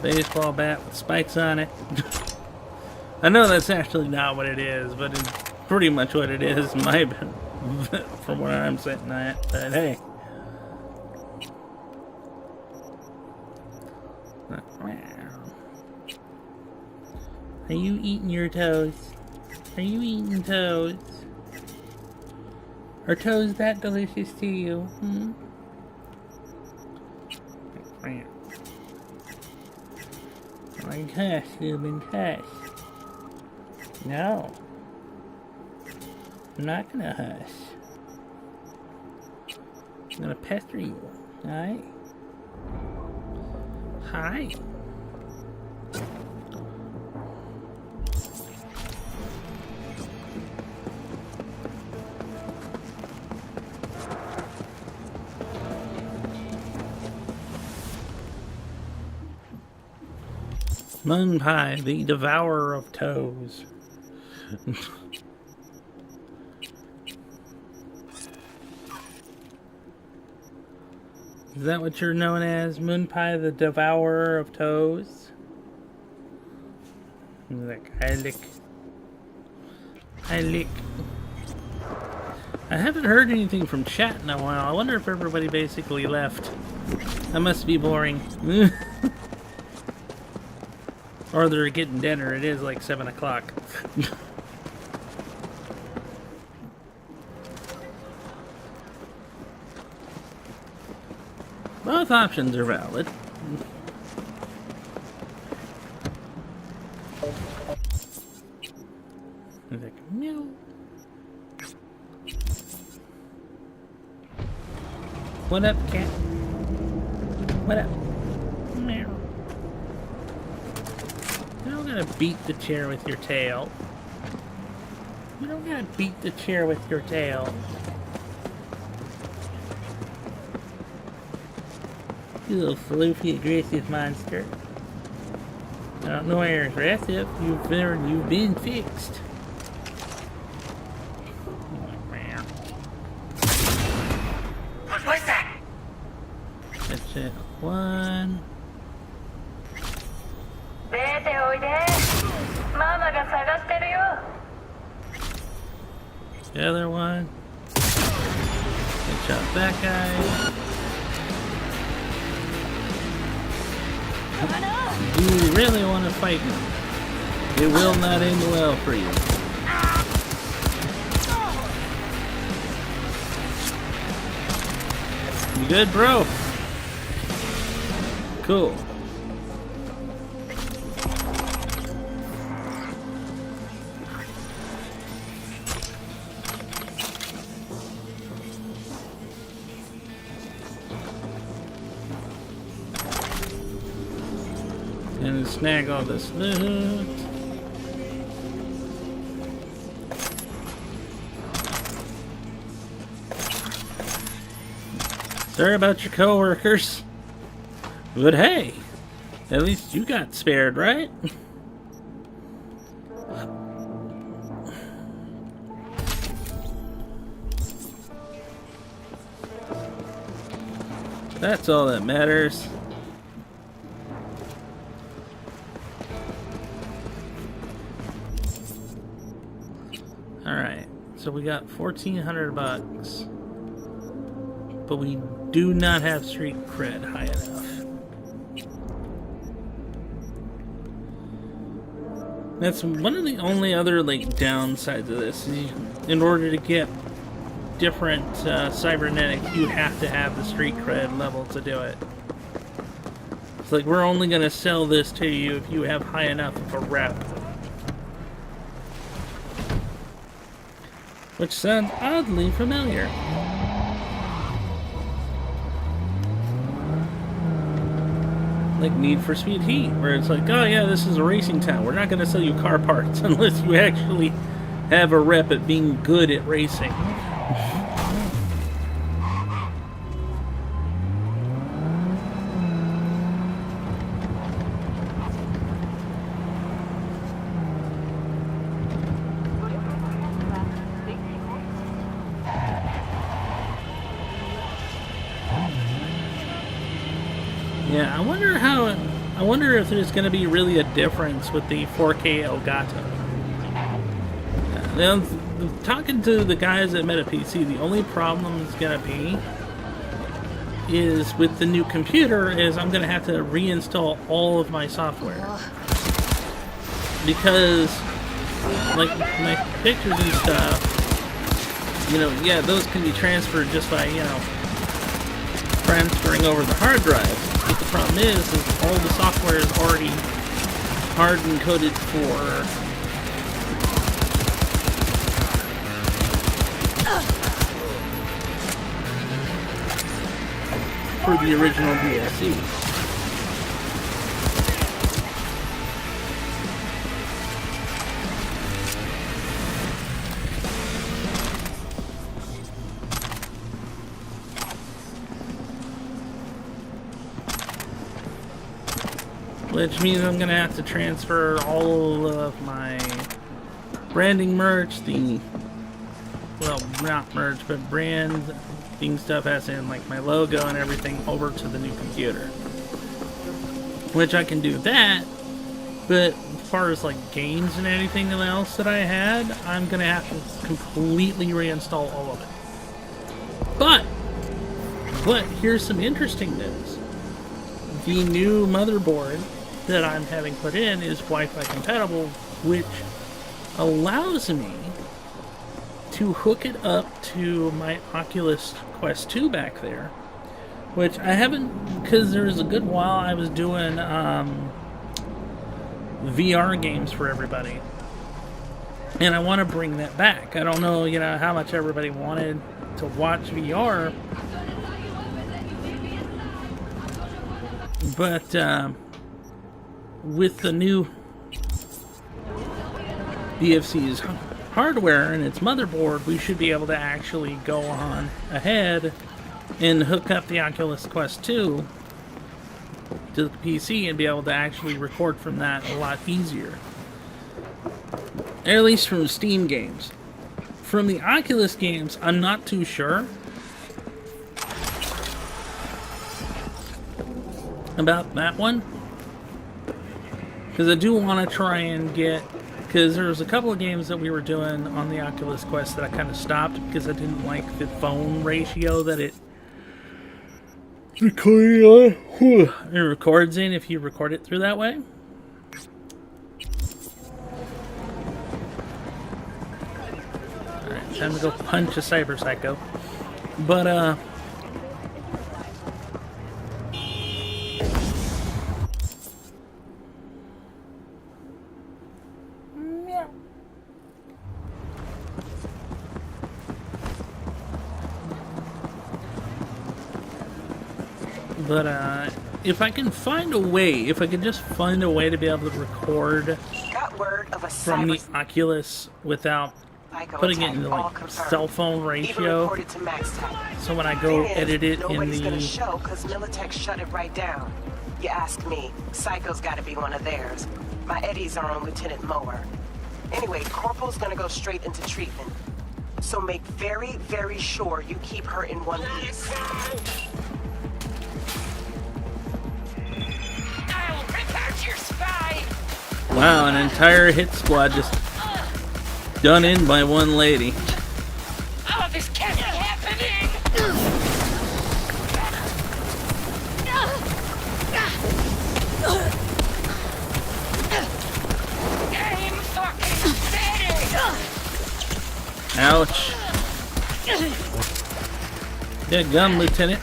Baseball bat with spikes on it. I know that's actually not what it is, but it's pretty much what it is, from where I'm sitting at. But hey. Are you eating your toes? Are you eating toes? Are toes that delicious to you? Hmm? Like hush, Ruben, hush. No. I'm not gonna hush. I'm gonna pester you. Alright? Hi. Moon Pie, the devourer of toes. Is that what you're known as? Moon Pie, the devourer of toes? Like, I lick. I haven't heard anything from chat in a while. I wonder if everybody basically left. That must be boring. Or they're getting dinner. It is like 7 o'clock. Both options are valid. He's like, meow. What up, cat? What up? Meow. You don't gotta beat the chair with your tail. You don't gotta beat the chair with your tail. You little floofy, aggressive monster. I don't know why you're aggressive. You've been fixed. What's that? That's it. One. The other one. Good shot that guy. Do you really want to fight me? It will not end well for you. You good, bro? Cool. And snag all this loot. Sorry about your coworkers. But hey, at least you got spared, right? That's all that matters. Alright, so we got 1,400 bucks. But we do not have street cred high enough. That's one of the only other like downsides of this. In order to get different cybernetics, you have to have the street cred level to do it. It's like we're only going to sell this to you if you have high enough of a rep. Which sounds oddly familiar. Like Need for Speed Heat, where it's like, oh yeah, this is a racing town. We're not going to sell you car parts unless you actually have a rep at being good at racing. Yeah, I wonder if there's going to be really a difference with the 4K Elgato. Now, talking to the guys at MetaPC, the only problem is going to be is with the new computer is I'm going to have to reinstall all of my software. Because, like, my pictures and stuff, you know, yeah, those can be transferred just by, you know, transferring over the hard drive. But the problem is all the software is already hard encoded for the original DLC. Which means I'm gonna have to transfer all of my branding merch, well, not merch, but branding stuff as in like my logo and everything over to the new computer. Which I can do that, but as far as like games and anything else that I had, I'm gonna have to completely reinstall all of it. But here's some interesting news. The new motherboard that I'm having put in is Wi-Fi compatible, which allows me to hook it up to my Oculus Quest 2 back there, which I haven't, because there was a good while I was doing VR games for everybody, and I want to bring that back. I don't know, you know, how much everybody wanted to watch VR, but with the new BFC's hardware and its motherboard, we should be able to actually go on ahead and hook up the Oculus Quest 2 to the PC and be able to actually record from that a lot easier. At least from Steam games. From the Oculus games, I'm not too sure about that one. Because I do want to try and get... Because there was a couple of games that we were doing on the Oculus Quest that I kind of stopped because I didn't like the phone ratio that it records in if you record it through that way. Alright, time to go punch a cyber psycho. But, if I can find a way, if I could just find a way to be able to record from the Oculus without putting it into like cell phone ratio, so when I go edit it in the show because Militech shut it right down. You ask me, Psycho's gotta be one of theirs. My Eddies are on Lieutenant Mower. Anyway, Corporal's gonna go straight into treatment. So make very, very sure you keep her in one piece. I'll rip out your spine! Wow, an entire hit squad just done in by one lady. Oh, this can't be happening! Aim fucking steady! Ouch. Good gun, Lieutenant.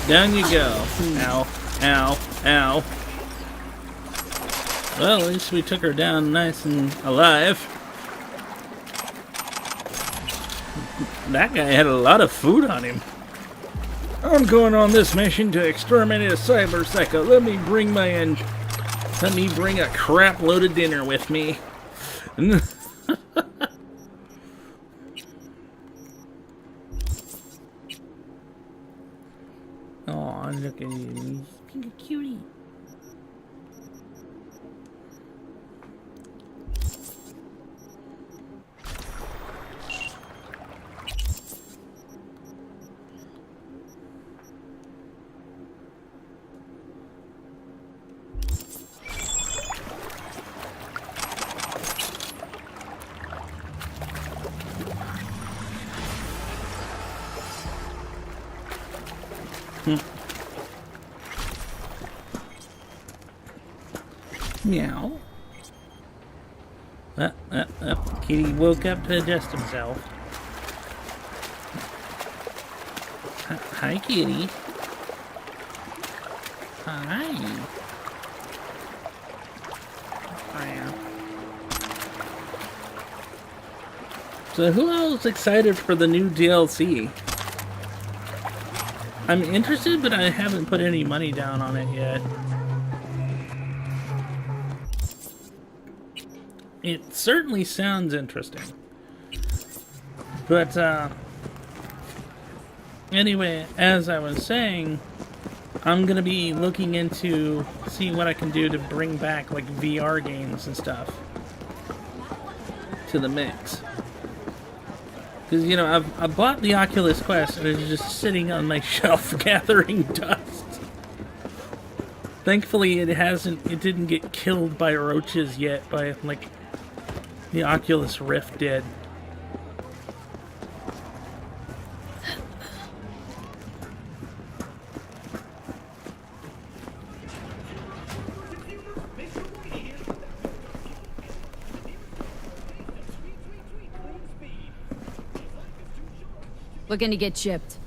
Down you go. Ow, ow, ow. Well, at least we took her down nice and alive. That guy had a lot of food on him. I'm going on this mission to exterminate a cyber psycho. Let me bring a crap loaded dinner with me. Oh, look at you. He's a cutie. Meow. Kitty woke up to adjust himself. Hi, Kitty. Hi. Hiya. So who else excited for the new DLC? I'm interested, but I haven't put any money down on it yet. It certainly sounds interesting. But, anyway, as I was saying, I'm gonna be looking into seeing what I can do to bring back, like, VR games and stuff to the mix. Because, you know, I've bought the Oculus Quest and it's just sitting on my shelf gathering dust. Thankfully, it didn't get killed by roaches yet, by, like, the Oculus Rift did. Looking to get chipped.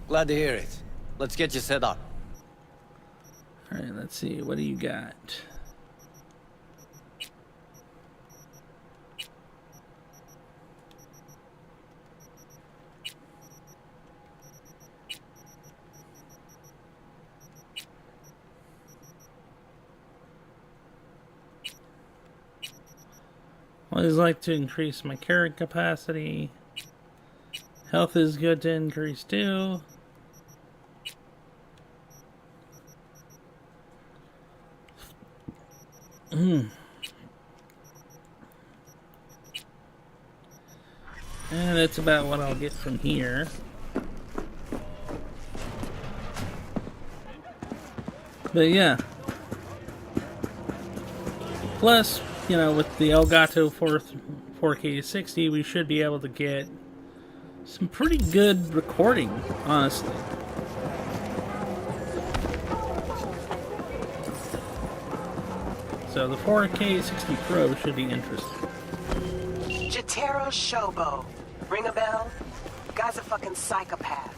Glad to hear it. Let's get you set up. Alright, let's see. What do you got? Always like to increase my carrying capacity. Health is good to increase too. And that's about what I'll get from here. But yeah. Plus, you know, with the Elgato 4K 60, we should be able to get some pretty good recording, honestly. So the 4K 60 Pro should be interesting. Jotaro Shobo. Ring a bell? Guy's a fucking psychopath.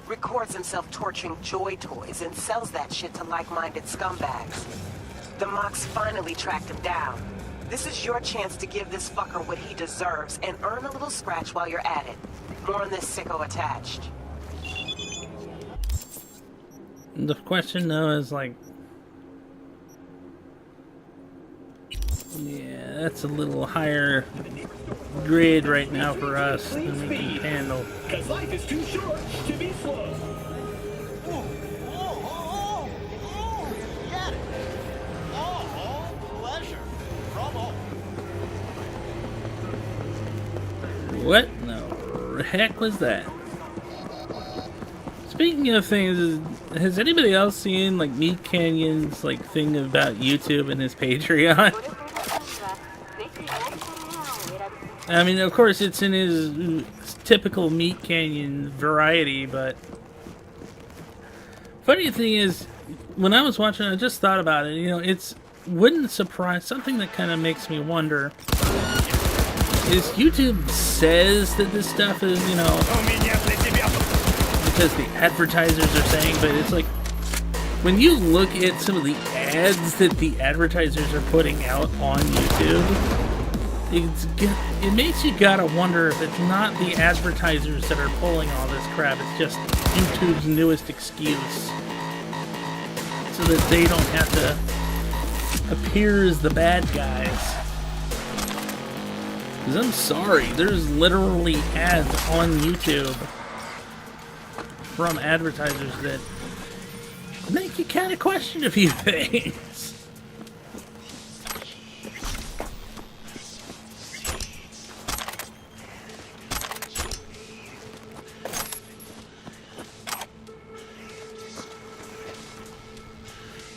Records himself torturing joy toys and sells that shit to like-minded scumbags. The Mox finally tracked him down. This is your chance to give this fucker what he deserves and earn a little scratch while you're at it. More on this sicko attached. The question though is like, yeah, that's a little higher grade right now for us than we can handle. Cause life is too short to be slow. heck was that? Speaking of things, has anybody else seen like Meat Canyon's like thing about YouTube and his Patreon? I mean, of course, it's in his typical Meat Canyon variety, but funny thing is, when I was watching, I just thought about it. You know, it's wouldn't surprise something that kind of makes me wonder is YouTube says that this stuff is, you know, because the advertisers are saying, but it's like when you look at some of the ads that the advertisers are putting out on YouTube, it makes you gotta wonder if it's not the advertisers that are pulling all this crap. It's just YouTube's newest excuse so that they don't have to appear as the bad guys. Because I'm sorry, there's literally ads on YouTube from advertisers that make you kind of question a few things.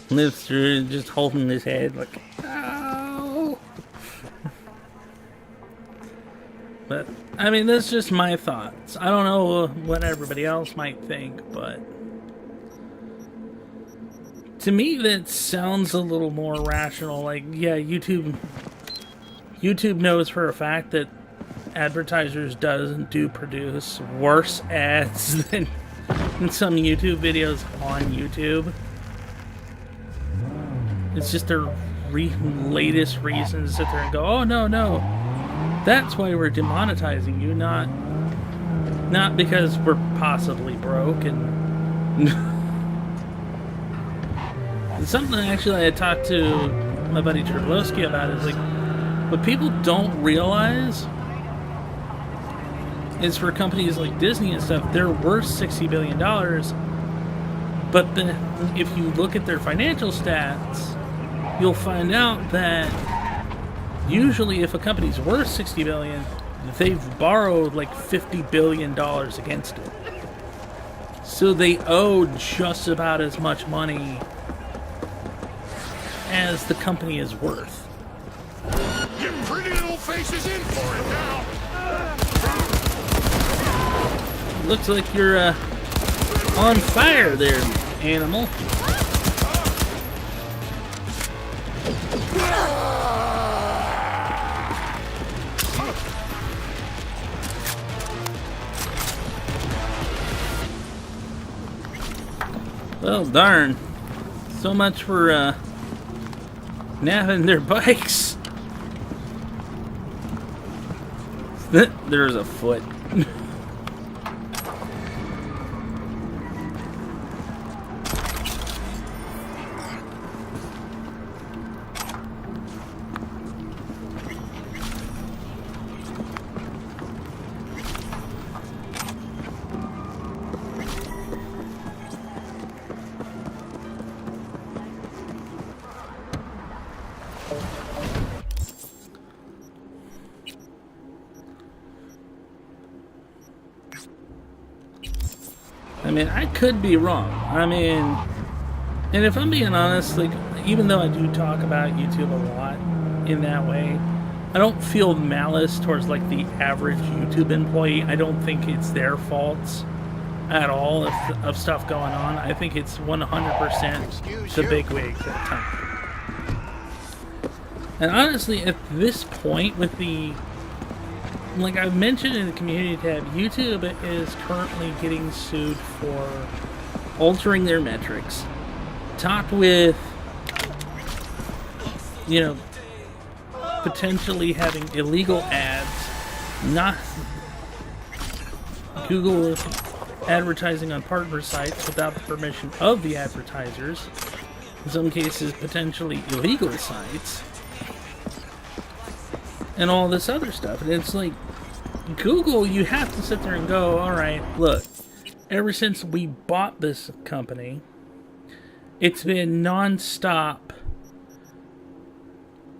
Lives through just holding his head like, ow. But, I mean, that's just my thoughts. I don't know what everybody else might think, but to me that sounds a little more rational. Like, yeah, YouTube knows for a fact that advertisers do produce worse ads than some YouTube videos on YouTube. It's just their latest reason to sit there and go, oh, no, that's why we're demonetizing you, not because we're possibly broke. And something actually I talked to my buddy Terlowski about is like, what people don't realize is for companies like Disney and stuff, they're worth $60 billion. But then if you look at their financial stats, you'll find out that usually if a company's worth $60 billion, they've borrowed like $50 billion against it. So they owe just about as much money as the company is worth. Your pretty little face is in for it now. Looks like you're on fire there, animal. Well, darn. So much for nabbing their bikes. There's a foot. I mean, I could be wrong. I mean, and if I'm being honest, like, even though I do talk about YouTube a lot in that way, I don't feel malice towards, like, the average YouTube employee. I don't think it's their faults at all of stuff going on. I think it's 100% the bigwigs at the time. And honestly, at this point, with the, like I've mentioned in the community tab, YouTube is currently getting sued for altering their metrics, topped with, you know, potentially having illegal ads, not Google advertising on partner sites without the permission of the advertisers, in some cases potentially illegal sites, and all this other stuff. And it's like, Google, you have to sit there and go, alright, look, ever since we bought this company, it's been non-stop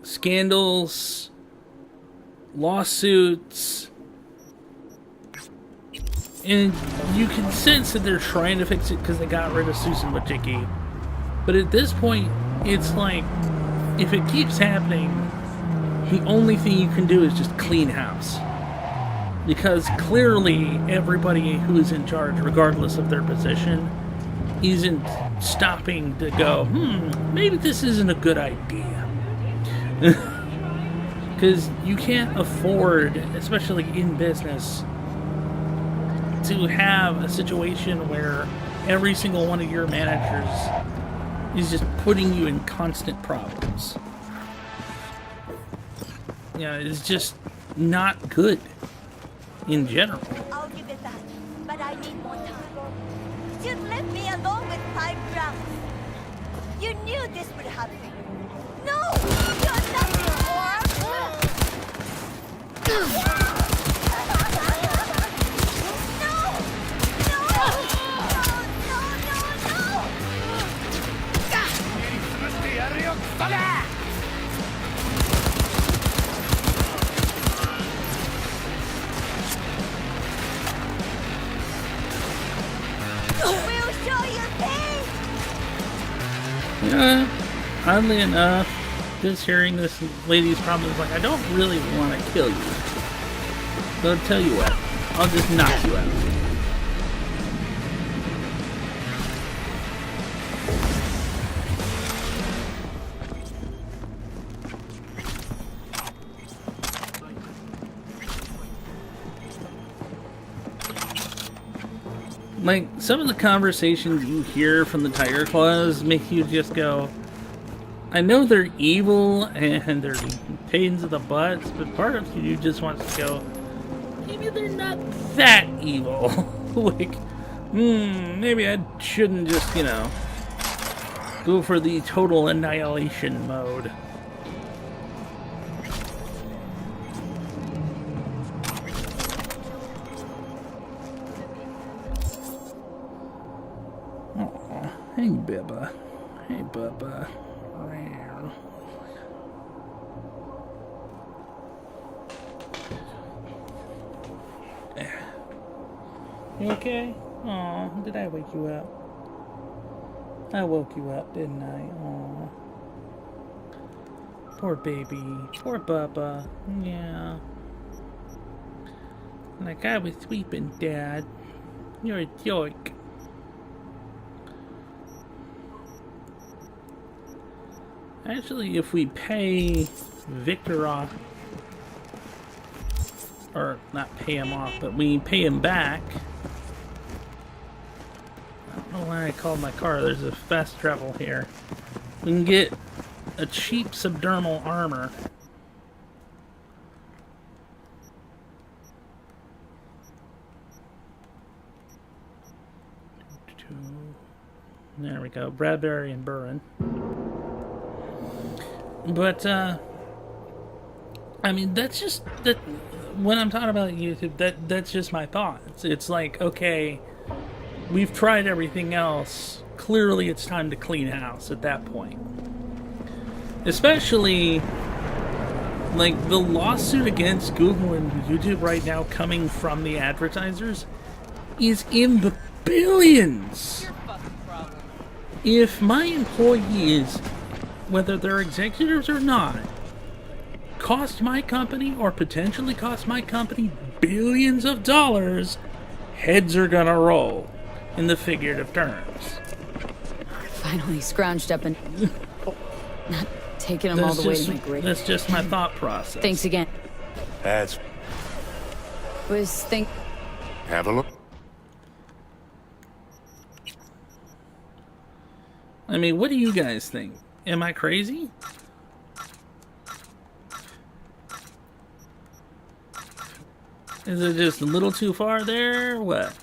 scandals, lawsuits, And you can sense that they're trying to fix it because they got rid of Susan Wojcicki. But at this point, it's like, if it keeps happening, the only thing you can do is just clean house. Because clearly, everybody who is in charge, regardless of their position, isn't stopping to go, maybe this isn't a good idea. Because you can't afford, especially in business, to have a situation where every single one of your managers is just putting you in constant problems. Yeah, it's just not good in general. I'll give it that, but I need more time. You'd left me alone with 5 rounds. You knew this would happen. No! You're nothing more! We'll show you pain! Yeah, oddly enough, just hearing this lady's problem is like, I don't really want to kill you. So I'll tell you what, I'll just knock you out. Like, some of the conversations you hear from the Tiger Claws make you just go, I know they're evil and they're pains in the butts, but part of you just wants to go, maybe they're not that evil. Like, maybe I shouldn't just, go for the total annihilation mode. Hey, Bubba. Hey, Bubba. You okay? Aw, did I wake you up? I woke you up, didn't I? Aw. Poor baby. Poor Bubba. Yeah. Like I was sleeping, Dad. You're a joke. Actually, if we pay Victor off, or not pay him off, but we pay him back. I don't know why I called my car. There's a fast travel here. We can get a cheap subdermal armor. There we go. Bradbury and Burren. But, I mean, that's just, that, when I'm talking about YouTube, that's just my thoughts. It's like, okay, we've tried everything else. Clearly it's time to clean house at that point. Especially, like, the lawsuit against Google and YouTube right now coming from the advertisers is in the billions. If my employees, whether they're executives or not, cost my company or potentially cost my company billions of dollars, heads are gonna roll in the figurative terms. Finally scrounged up and not taking them all the way to my grave. That's just my thought process. Thanks again. That's... Have a look. I mean, what do you guys think? Am I crazy? Is it just a little too far there, or what?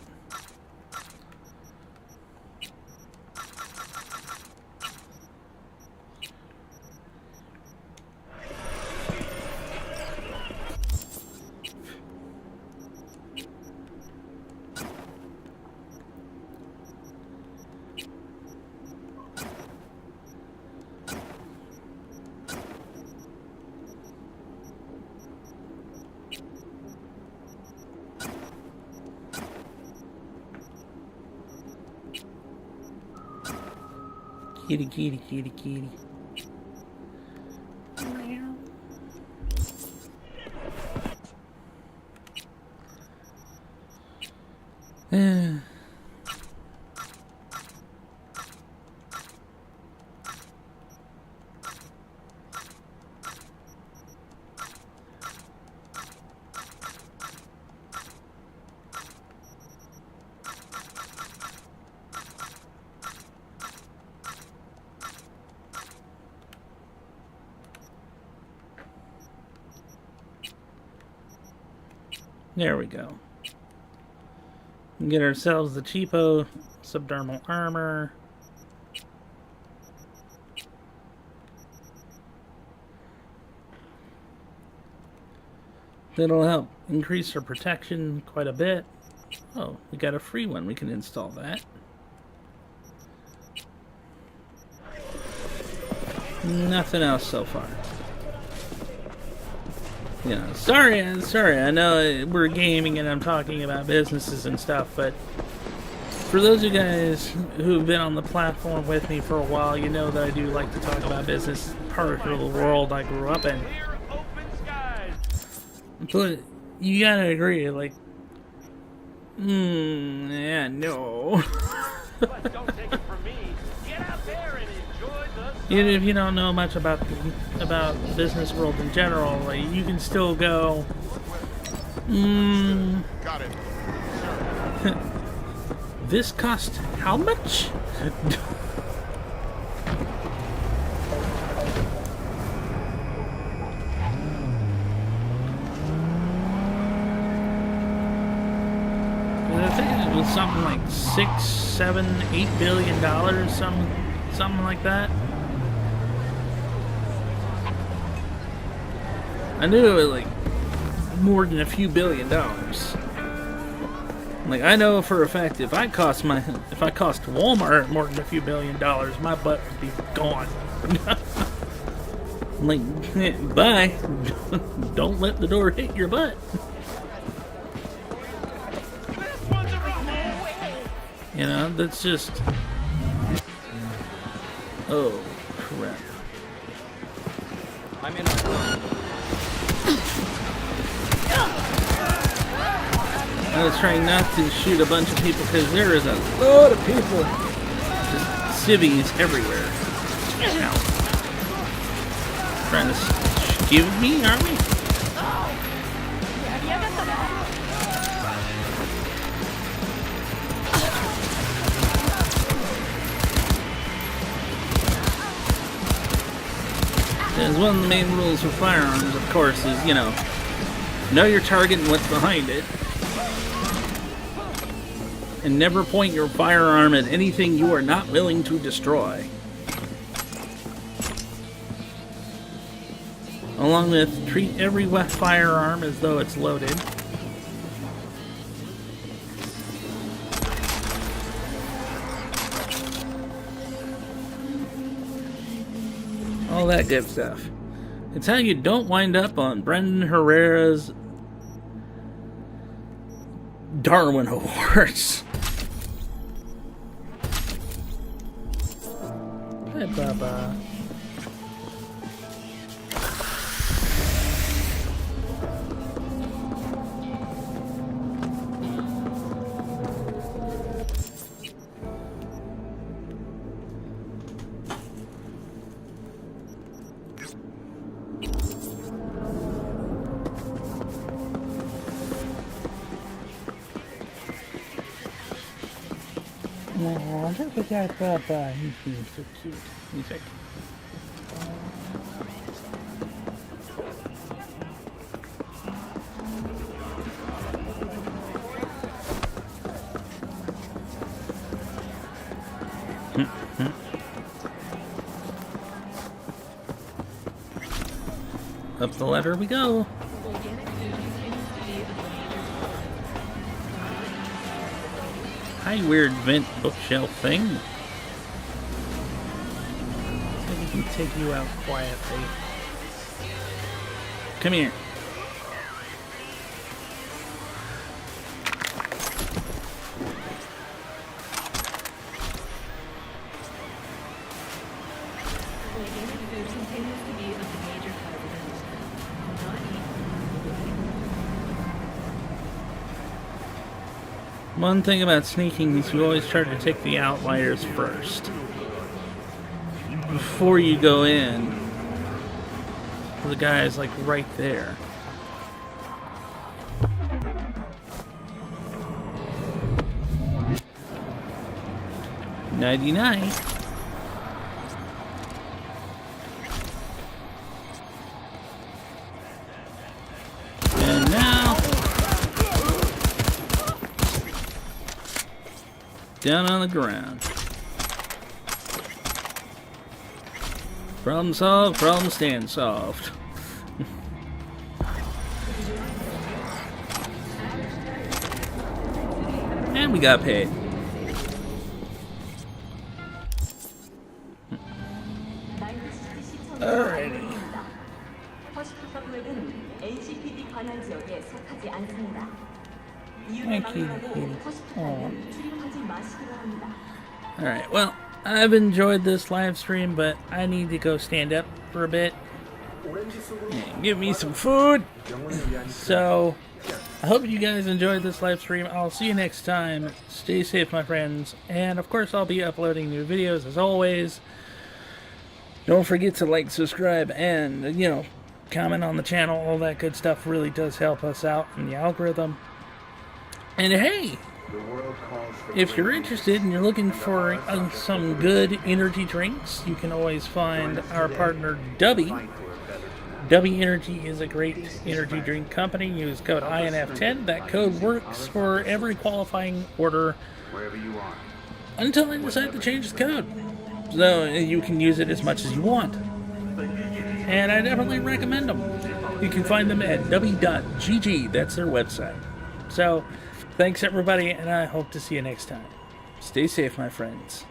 Kitty, kitty, kitty, kitty. There we go. Get ourselves the cheapo subdermal armor. That'll help increase our protection quite a bit. Oh, we got a free one. We can install that. Nothing else so far. You know, sorry, I know we're gaming and I'm talking about businesses and stuff, but for those of you guys who've been on the platform with me for a while, you know that I do like to talk about business, part of the world I grew up in. But you gotta agree, like, yeah, no. Even if you don't know much about the business world in general, like, you can still go, Got it. This cost how much? I think it was something like $6, $7, $8 billion, something like that. I knew it was like more than a few $billion. Like, I know for a fact if I cost Walmart more than a few $billion, my butt would be gone. Like, bye. Don't let the door hit your butt. You know, that's just... Oh, crap. I'm in. I was trying not to shoot a bunch of people because there is a lot of people. Just civvies everywhere. Ow. Trying to give me, aren't we? Because one of the main rules for firearms, of course, is, you know your target and what's behind it. And never point your firearm at anything you are not willing to destroy. Along with, treat every firearm as though it's loaded. All that good stuff. It's how you don't wind up on Brendan Herrera's Darwin Awards. Hey, Baba. Oh, look at that Baba. He's so cute. He's like... Up the ladder we go. Hi, weird vent bookshelf thing. So we can take you out quietly. Come here. One thing about sneaking is you always try to take the outliers first before you go in. The guy is like right there. Nighty-night. And now, down on the ground. Problem solved, problem stand solved. And we got paid. Alrighty. Thank you. Alright, well, I've enjoyed this live stream, but I need to go stand up for a bit and give me some food. So, I hope you guys enjoyed this live stream. I'll see you next time. Stay safe, my friends. And, of course, I'll be uploading new videos, as always. Don't forget to like, subscribe, and, you know, comment on the channel. All that good stuff really does help us out in the algorithm. And, hey, if you're interested and you're looking for some good energy drinks, you can always find our partner, Dubby. Dubby Energy is a great energy drink company. Use code INF10. That code works for every qualifying order until they decide to change the code. So you can use it as much as you want. And I definitely recommend them. You can find them at dubby.gg. That's their website. So, thanks everybody, and I hope to see you next time. Stay safe, my friends.